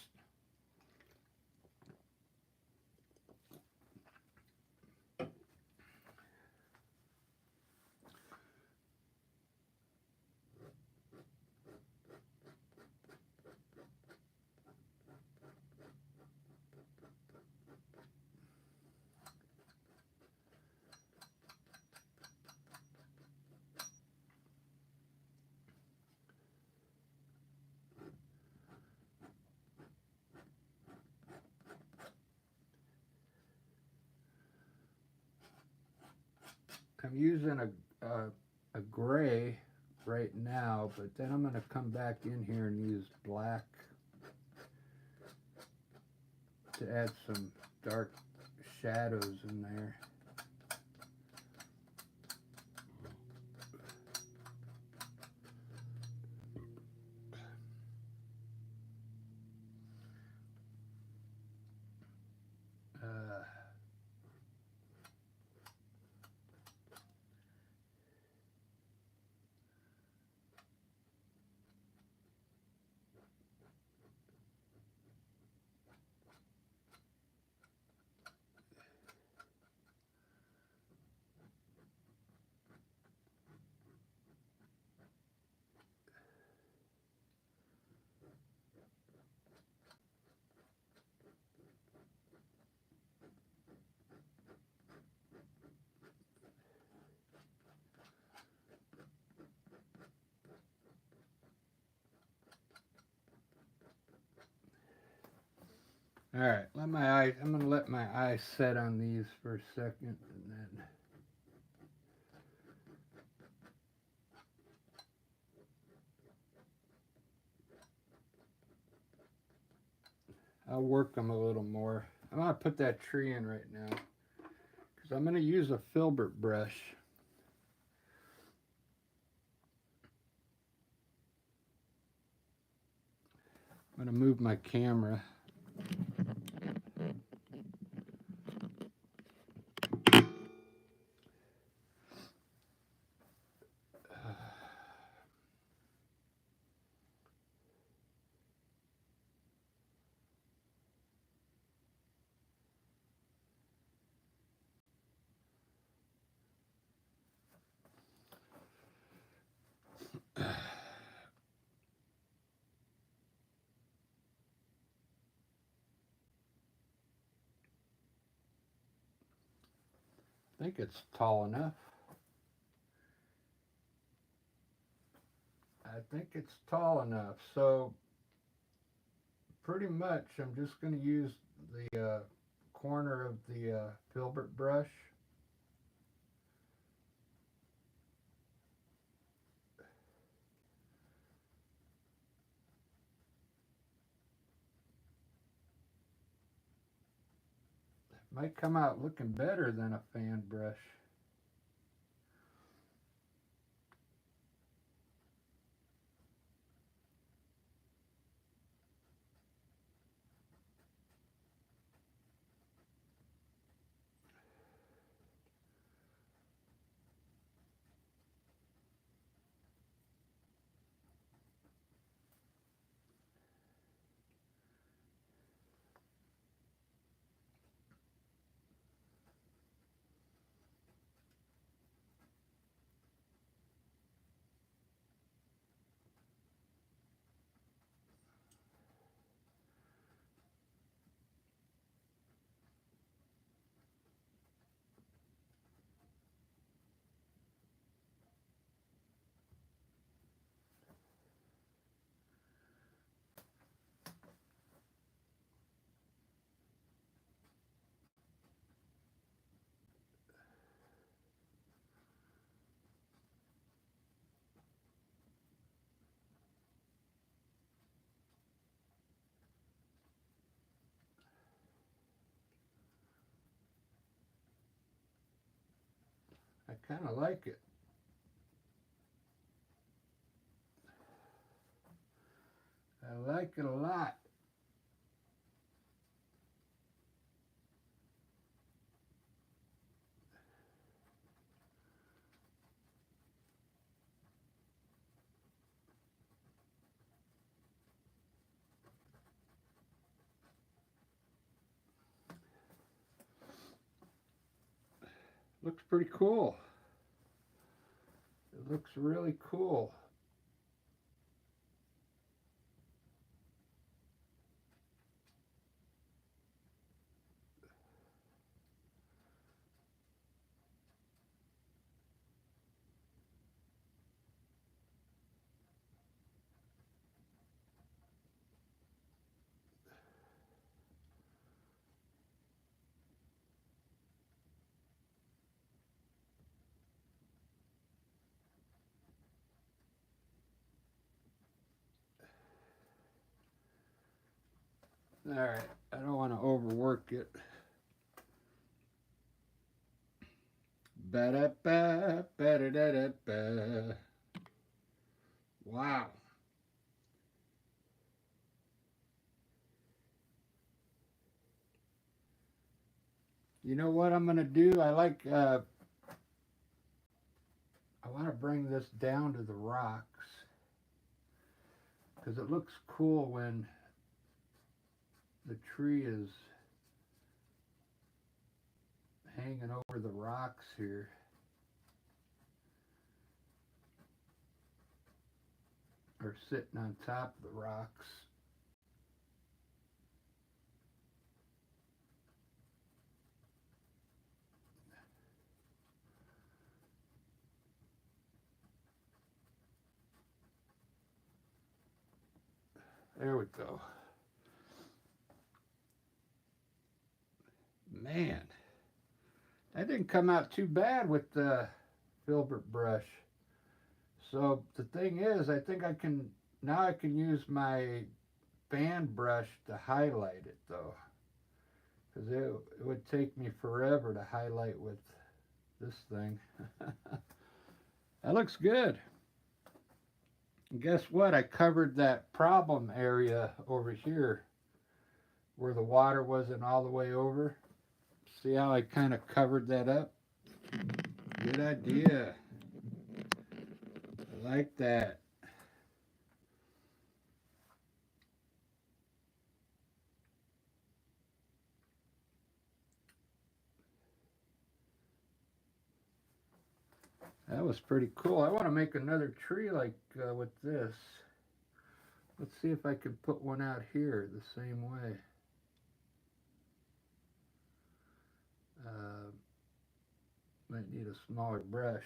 [SPEAKER 1] I'm using a gray right now, but then I'm going to come back in here and use black. to add some dark shadows in there. All right, I'm gonna let my eyes set on these for a second, and then I'll work them a little more. I'm gonna put that tree in right now because I'm gonna use a filbert brush. I'm gonna move my camera. I think it's tall enough. I think it's tall enough. So pretty much I'm just going to use the corner of the filbert brush. Might come out looking better than a fan brush. I kind of like it. I like it a lot. Looks pretty cool. It looks really cool. All right, I don't want to overwork it. Ba-da-ba, ba-da-da-da-ba. Wow. You know what I'm gonna do? I want to bring this down to the rocks because it looks cool when the tree is hanging over the rocks here. Or sitting on top of the rocks. There we go. Man, that didn't come out too bad with the filbert brush. So the thing is, I think now I can use my fan brush to highlight it though. Because it would take me forever to highlight with this thing. That looks good. And guess what? I covered that problem area over here where the water wasn't all the way over. See how I kind of covered that up? Good idea. I like that. That was pretty cool. I want to make another tree like with this. Let's see if I can put one out here the same way. Uh, might need a smaller brush.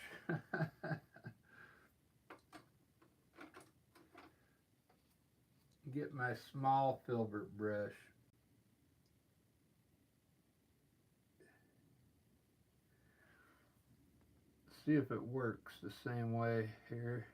[SPEAKER 1] Get my small filbert brush. See if it works the same way here.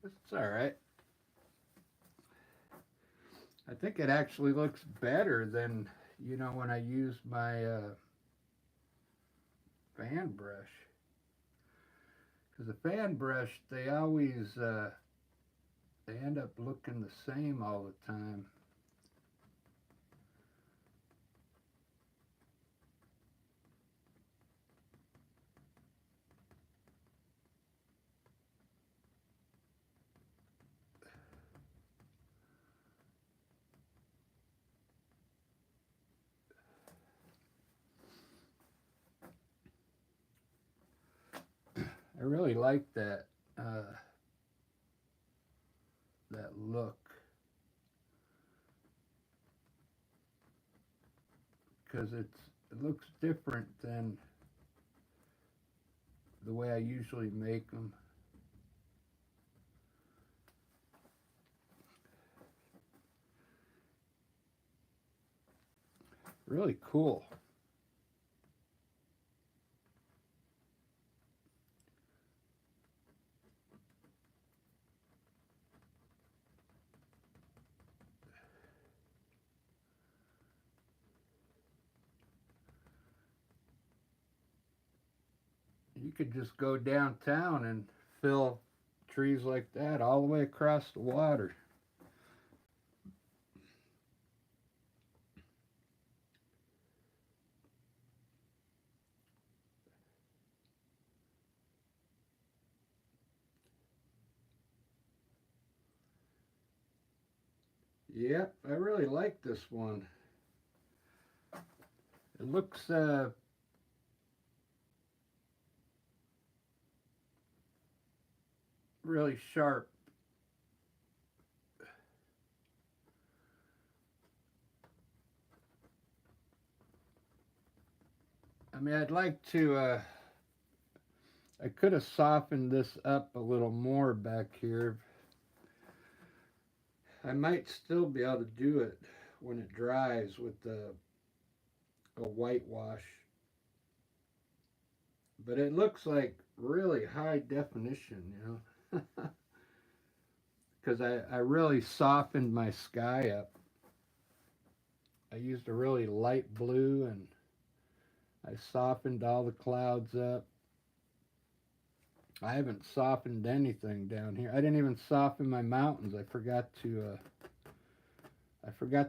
[SPEAKER 1] It's all right. I think it actually looks better than, when I use my fan brush. Because the fan brush, they end up looking the same all the time. I really like that look because it looks different than the way I usually make them. Really cool. You could just go downtown and fill trees like that all the way across the water. Yep, I really like this one. It looks really sharp. I mean, I'd like to, I could have softened this up a little more back here. I might still be able to do it when it dries with a whitewash. But it looks like really high definition, you know. Because I really softened my sky up. I used a really light blue and I softened all the clouds up. I haven't softened anything down here. I didn't even soften my mountains. I forgot to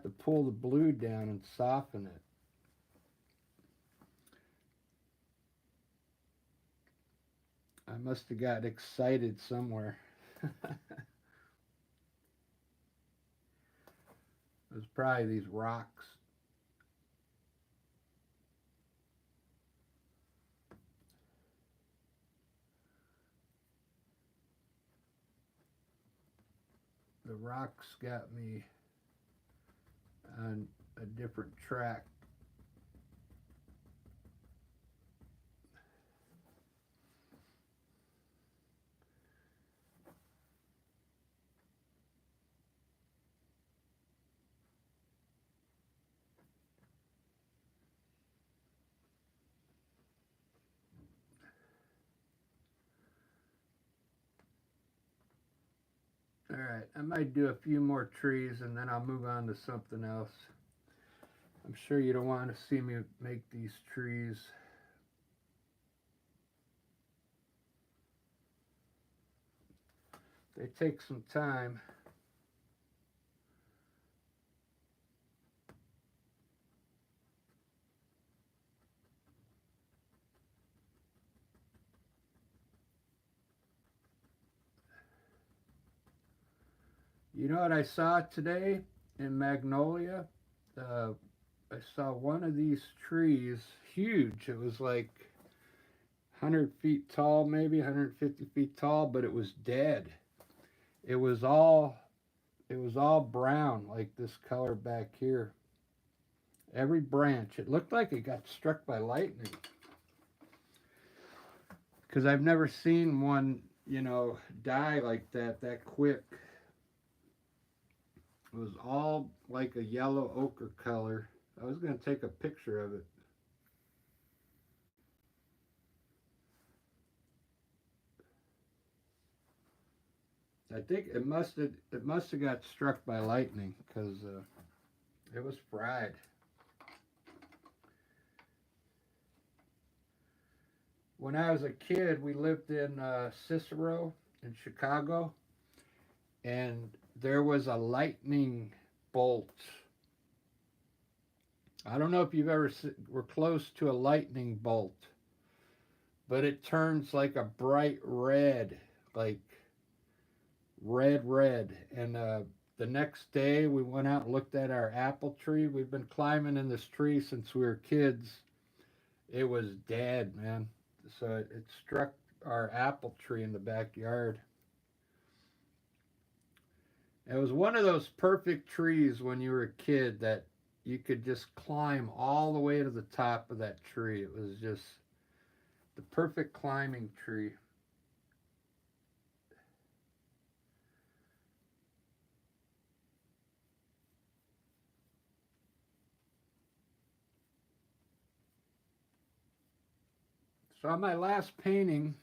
[SPEAKER 1] pull the blue down and soften it. I must have got excited somewhere. It was probably these rocks. The rocks got me on a different track. All right, I might do a few more trees and then I'll move on to something else. I'm sure you don't want to see me make these trees. They take some time. You know what I saw today in Magnolia? Uh, I saw one of these trees, huge. It was like 100 feet tall, maybe 150 feet tall, but it was dead. It was all it was all brown, like this color back here. Every branch, it looked like it got struck by lightning. Because I've never seen one, die like that quick. It was all like a yellow ochre color. I was going to take a picture of it. I think it must have got struck by lightning because it was fried. When I was a kid, we lived in Cicero in Chicago, and there was a lightning bolt. I don't know if you've ever were close to a lightning bolt, but it turns like a bright red, like red. And the next day, we went out and looked at our apple tree. We've been climbing in this tree since we were kids. It was dead, man. So it struck our apple tree in the backyard. It was one of those perfect trees when you were a kid that you could just climb all the way to the top of that tree. It was just the perfect climbing tree. So on my last painting,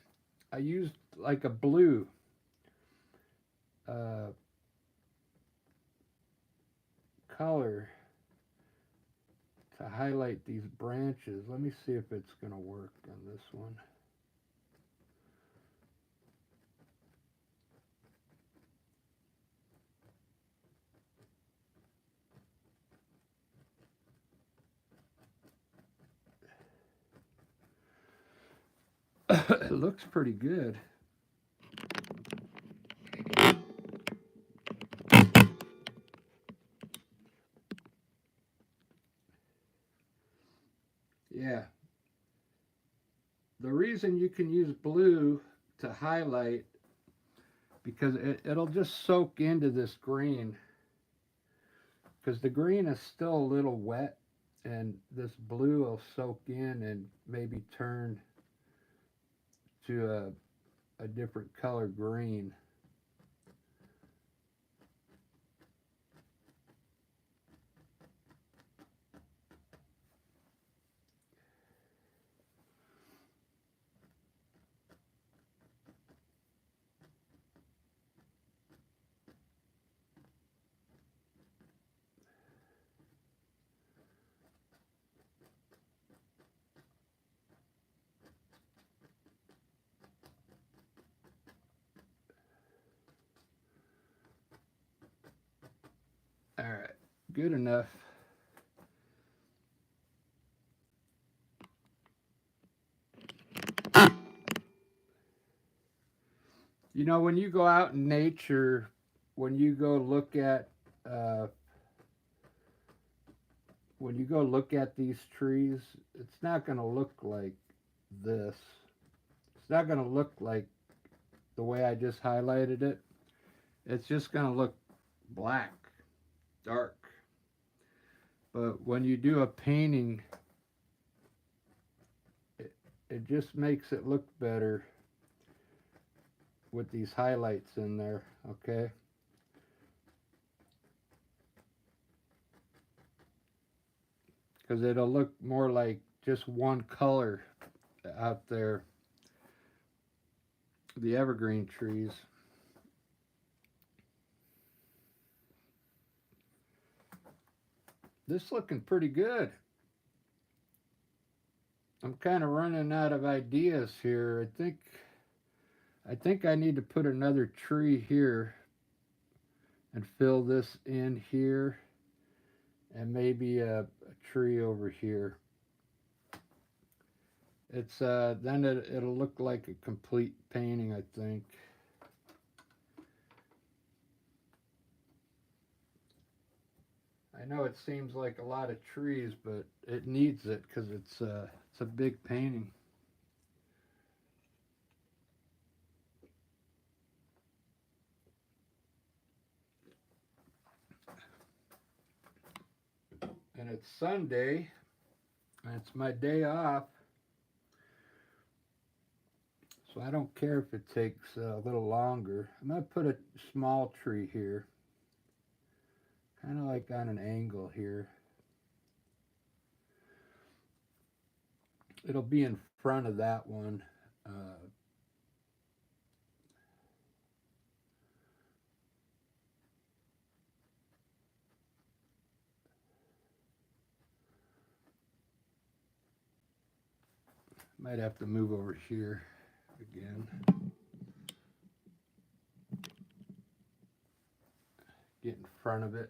[SPEAKER 1] I used like a blue uh, color to highlight these branches. Let me see if it's going to work on this one. It looks pretty good. Yeah. The reason you can use blue to highlight because it'll just soak into this green, because the green is still a little wet, and this blue will soak in and maybe turn to a different color green. All right, good enough. You know, when you go out in nature, when you go look at uh, when you go look at these trees, it's not going to look like this. It's not going to look like the way I just highlighted it. It's just going to look black, dark. But when you do a painting, it just makes it look better with these highlights in there, okay? Because it'll look more like just one color out there, the evergreen trees. This looking pretty good. I'm kind of running out of ideas here. I think I need to put another tree here and fill this in here, and maybe a tree over here. It's then it'll look like a complete painting, I think. I know it seems like a lot of trees, but it needs it because it's a big painting. And it's Sunday, and it's my day off, so I don't care if it takes a little longer. I'm going to put a small tree here, kind of like on an angle here. It'll be in front of that one. Might have to move over here again. Get in front of it.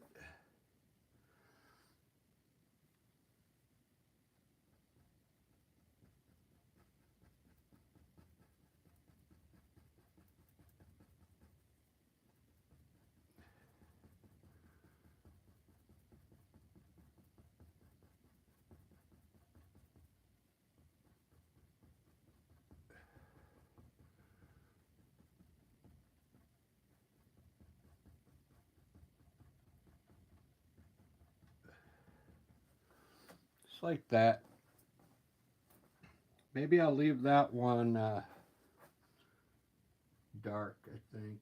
[SPEAKER 1] Just like that. Maybe I'll leave that one dark, I think.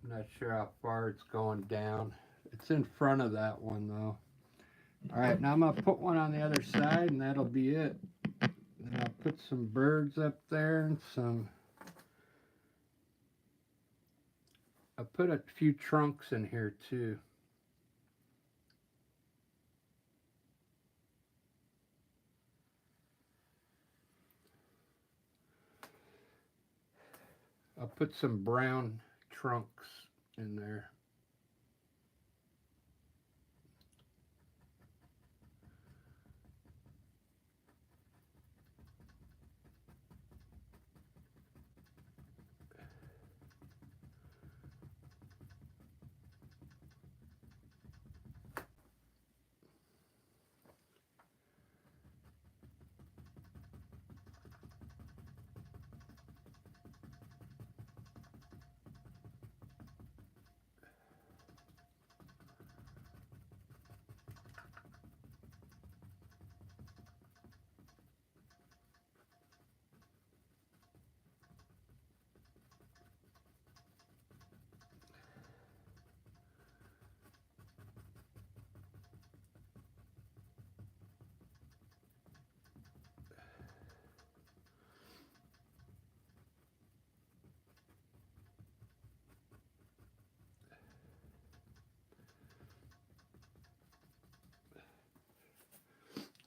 [SPEAKER 1] I'm not sure how far it's going down. It's in front of that one though. All right, now I'm gonna put one on the other side, and that'll be it. And I'll put some birds up there and I'll put a few trunks in here too. I'll put some brown trunks in there.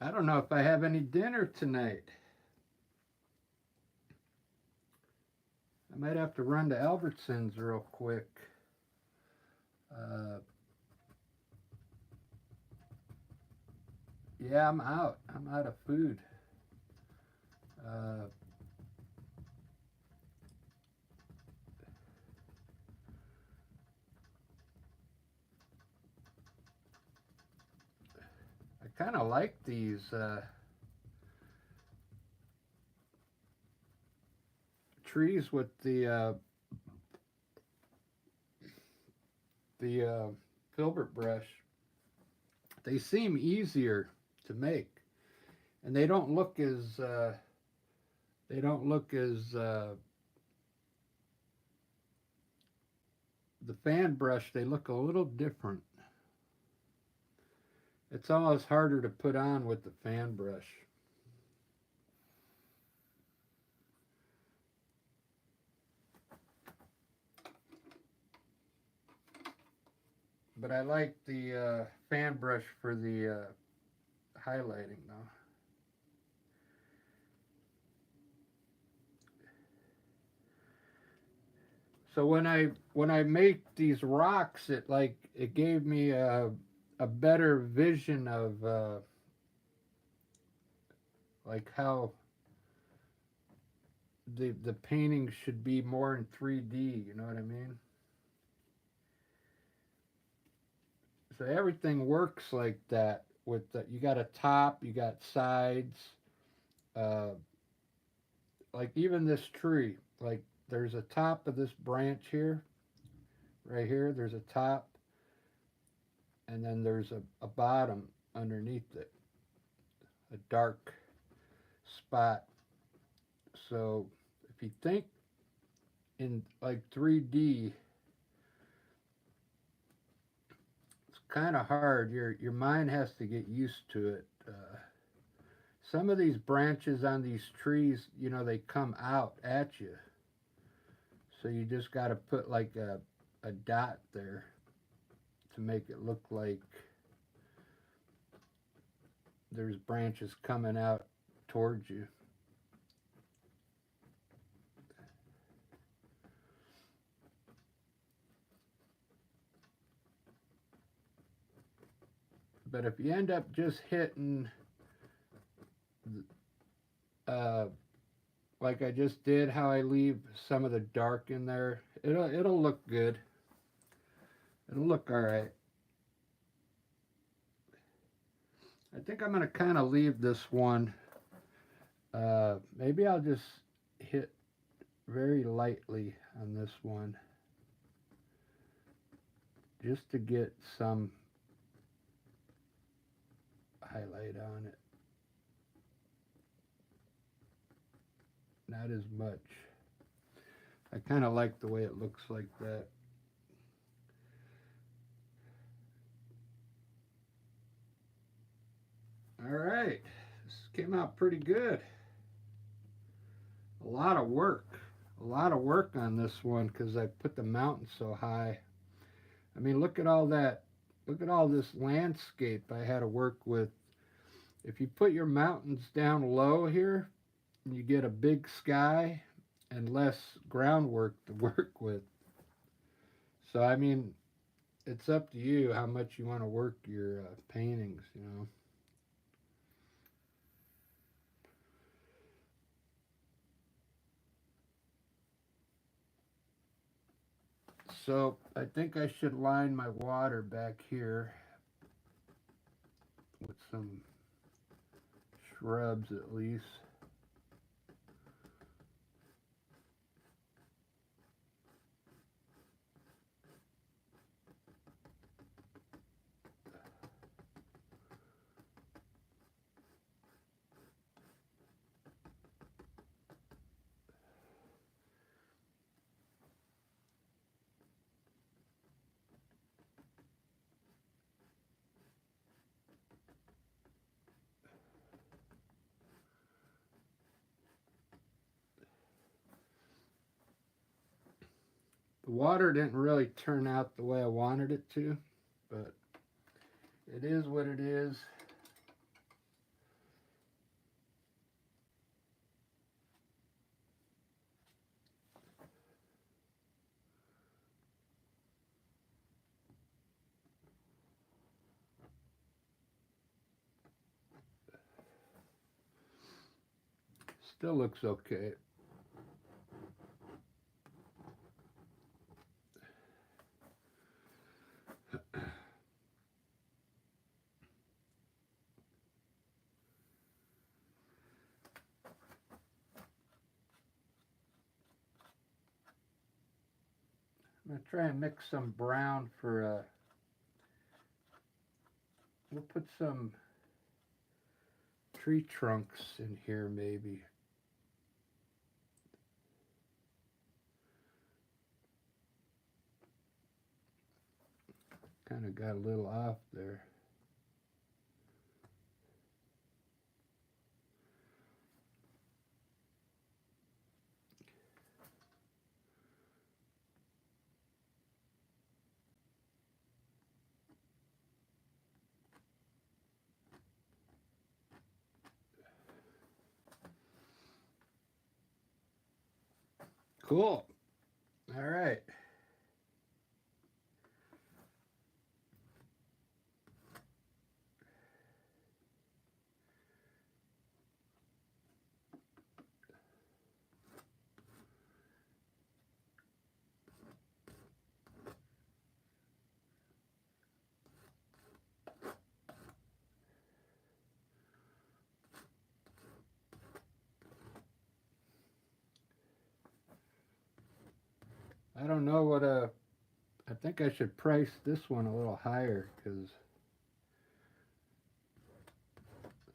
[SPEAKER 1] I don't know if I have any dinner tonight. I might have to run to Albertsons real quick. Uh, yeah, I'm out. I'm out of food. Uh, I kind of like these trees with the filbert brush. They seem easier to make, and they don't look as they don't look as the fan brush. They look a little different. It's almost harder to put on with the fan brush. But I like the fan brush for the highlighting though. So when I make these rocks, it gave me a better vision of like how the painting should be more in 3D. You know what I mean? So everything works like that. With you got a top, you got sides. Uh, like even this tree, like there's a top of this branch here, right here. There's a top, and then there's a bottom underneath it, a dark spot. So if you think in like 3D, it's kind of hard. Your mind has to get used to it. Some of these branches on these trees, you know, they come out at you. So you just got to put like a dot there to make it look like there's branches coming out towards you. But if you end up just hitting, uh, like I just did, how I leave some of the dark in there, it'll look good. It'll look all right. I think I'm gonna kind of leave this one. Maybe I'll just hit very lightly on this one, just to get some highlight on it. Not as much. I kind of like the way it looks like that. All right, this came out pretty good. A lot of work. A lot of work on this one because I put the mountain so high. I mean, look at all that. Look at all this landscape I had to work with. If you put your mountains down low here, you get a big sky and less groundwork to work with. So, I mean, it's up to you how much you want to work your paintings, you know. So I think I should line my water back here with some shrubs at least. The water didn't really turn out the way I wanted it to, but it is what it is. Still looks okay. I'm going to try and mix some brown for, we'll put some tree trunks in here maybe. Kind of got a little off there. Cool. All right. I don't know what I think I should price this one a little higher because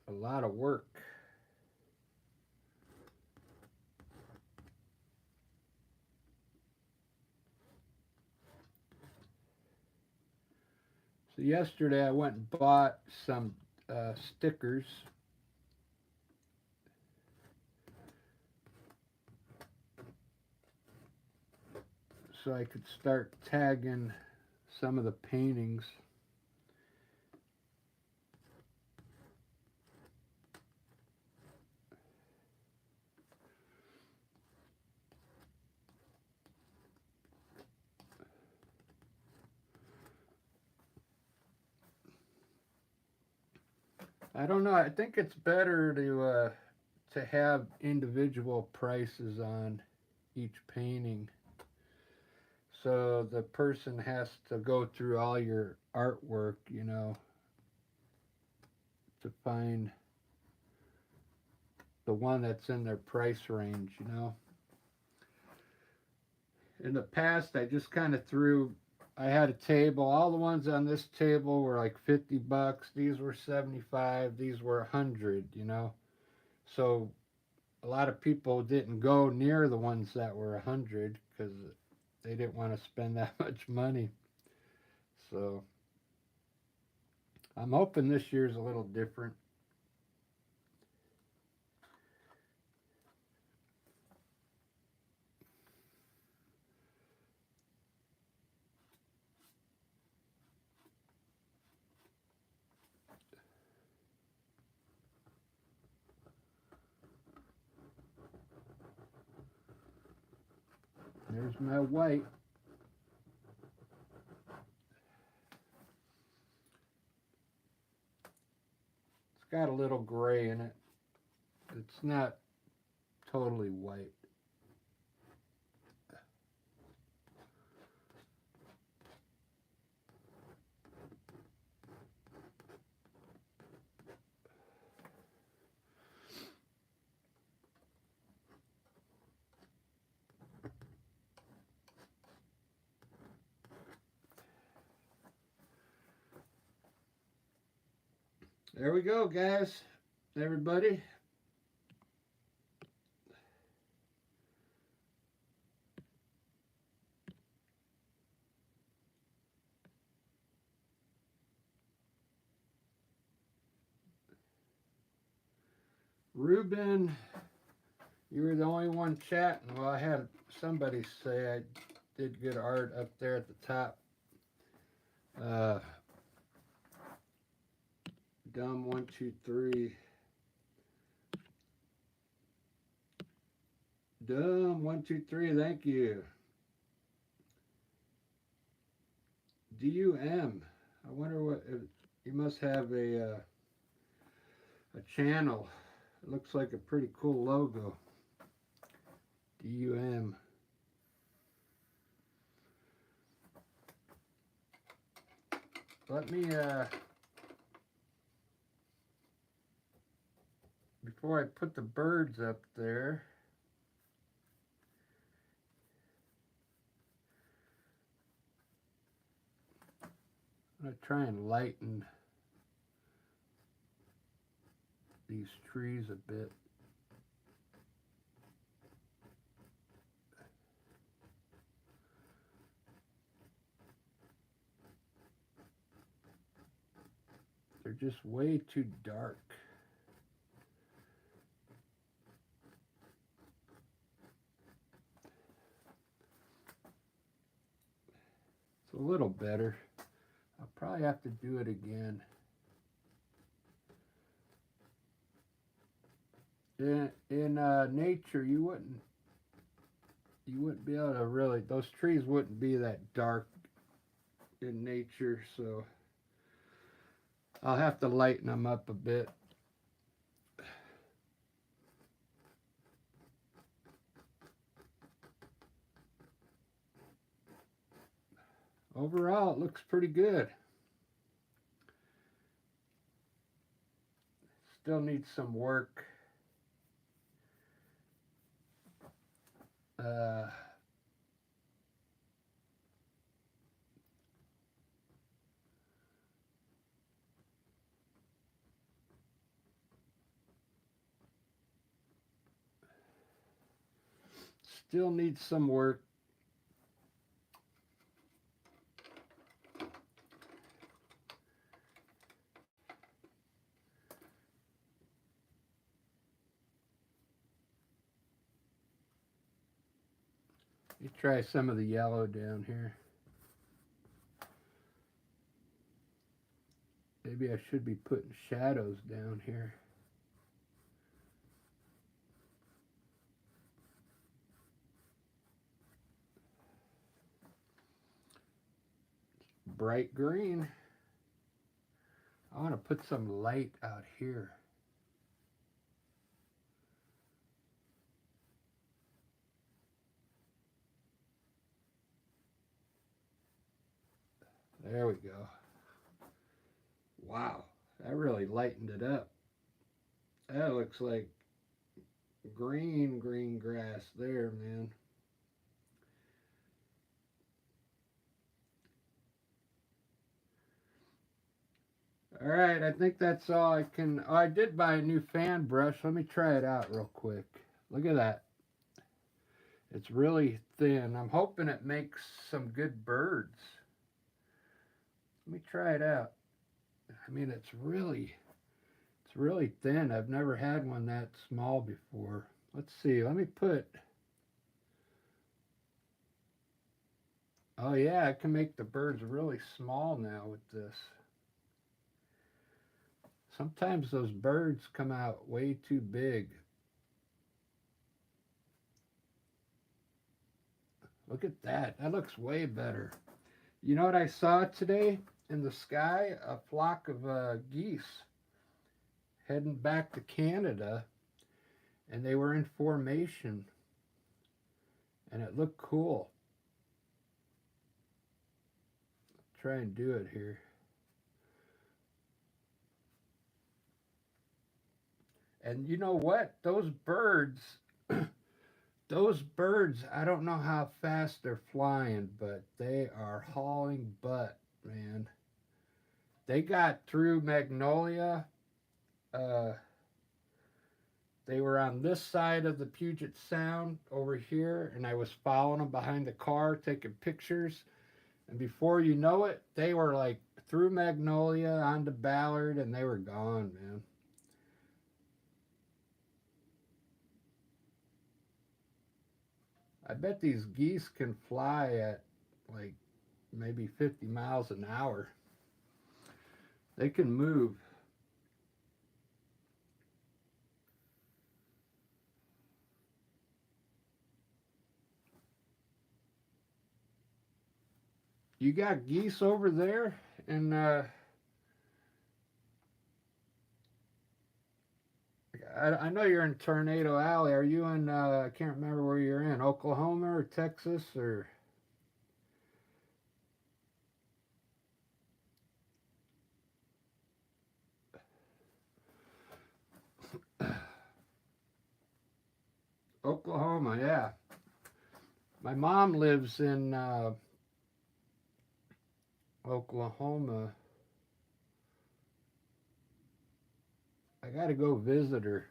[SPEAKER 1] a lot of work. So yesterday I went and bought some stickers. So I could start tagging some of the paintings. I don't know. I think it's better to have individual prices on each painting. So the person has to go through all your artwork, you know, to find the one that's in their price range, you know. In the past, I just kind of threw, I had a table. All the ones on this table were like 50 bucks. These were 75. These were 100, you know. So a lot of people didn't go near the ones that were 100 because they didn't want to spend that much money. So I'm hoping this year's a little different. There's my white. It's got a little gray in it. It's not totally white. There we go, guys. Everybody. Ruben, you were the only one chatting. Well, I had somebody say I did good art up there at the top. Dumb 123. Dumb 123. Thank you. DUM. I wonder what you must have a channel It looks like a pretty cool logo. DUM. Let me, before I put the birds up there, I'm going to try and lighten these trees a bit. They're just way too dark. It's a little better. I'll probably have to do it again. In nature, you wouldn't be able to really, those trees wouldn't be that dark in nature, so I'll have to lighten them up a bit. Overall, it looks pretty good. Still needs some work. Still needs some work. Let me try some of the yellow down here. Maybe I should be putting shadows down here. Bright green. I want to put some light out here. There we go. Wow, that really lightened it up. That looks like green grass there, man. All right, I think that's all I can. Oh, I did buy a new fan brush. Let me try it out real quick. Look at that. It's really thin. I'm hoping it makes some good birds. Let me try it out. I mean, it's really thin. I've never had one that small before. Let's see. Let me put. Oh yeah, I can make the birds really small now with this. Sometimes those birds come out way too big. Look at that. That looks way better. You know what I saw today in the sky? A flock of geese heading back to Canada, and they were in formation, and it looked cool. Try and do it here. And you know what? Those birds, I don't know how fast they're flying, but they are hauling butt, man. They got through Magnolia. Uh, they were on this side of the Puget Sound over here, and I was following them behind the car, taking pictures. And before you know it, they were like through Magnolia onto Ballard, and they were gone, man. I bet these geese can fly at like maybe 50 miles an hour. They can move. You got geese over there, and I know you're in Tornado Alley. Are you in, I can't remember where you're in, Oklahoma or Texas or? Oklahoma, yeah. My mom lives in Oklahoma. I got to go visit her.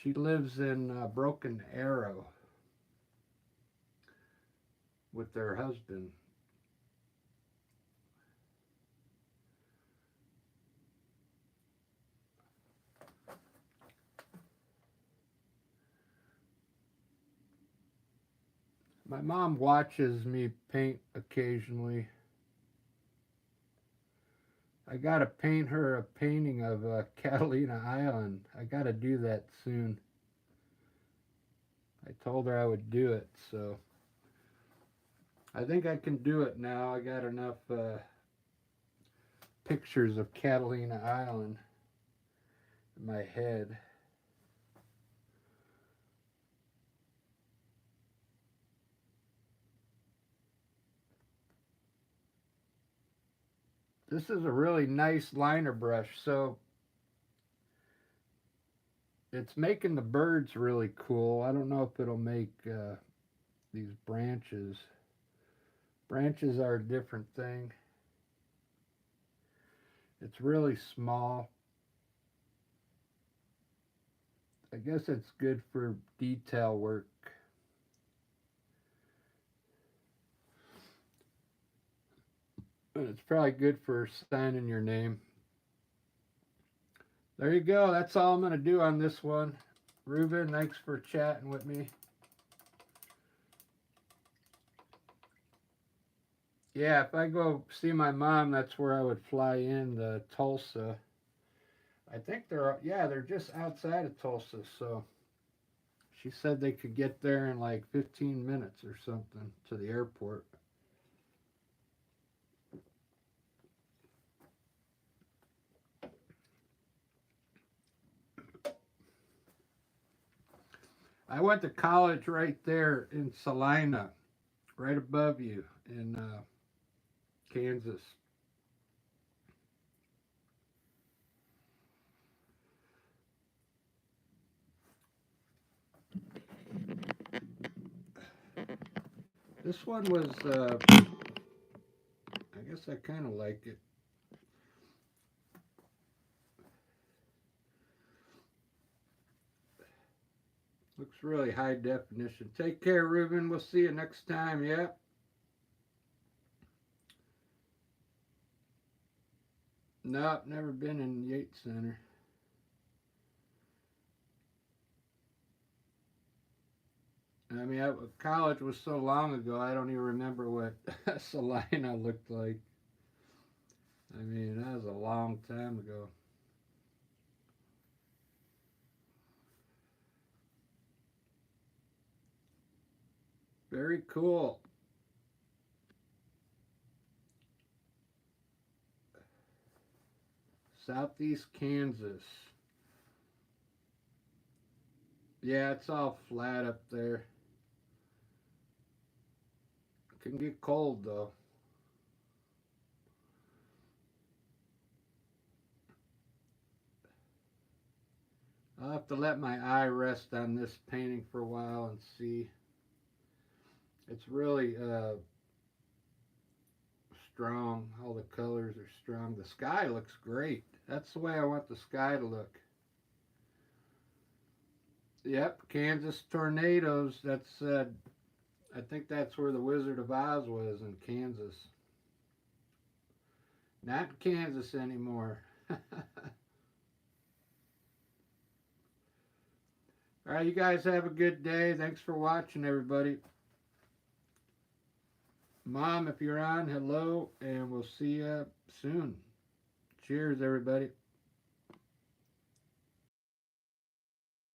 [SPEAKER 1] She lives in Broken Arrow with their husband. My mom watches me paint occasionally. I gotta paint her a painting of Catalina Island. I gotta do that soon. I told her I would do it, so I think I can do it now. I got enough pictures of Catalina Island in my head. This is a really nice liner brush, so it's making the birds really cool. I don't know if it'll make these branches. Branches are a different thing. It's really small. I guess it's good for detail work. And it's probably good for signing your name. There you go. That's all I'm going to do on this one. Ruben, thanks for chatting with me. Yeah, if I go see my mom, that's where I would fly in to Tulsa. I think they're just outside of Tulsa, so she said they could get there in like 15 minutes or something to the airport. I went to college right there in Salina, right above you in Kansas. This one was, I guess I kind of like it. Looks really high definition. Take care, Ruben. We'll see you next time. Yeah. Nope, never been in Yates Center. I mean, college was so long ago, I don't even remember what Salina looked like. I mean, that was a long time ago. Very cool. Southeast Kansas. Yeah, it's all flat up there. It can get cold though. I'll have to let my eye rest on this painting for a while and see. It's really strong. All the colors are strong. The sky looks great. That's the way I want the sky to look. Yep, Kansas tornadoes. That's I think that's where the Wizard of Oz was, in Kansas. Not in Kansas anymore. All right, you guys have a good day. Thanks for watching, everybody. Mom, if you're on, hello, and we'll see you soon. Cheers, everybody.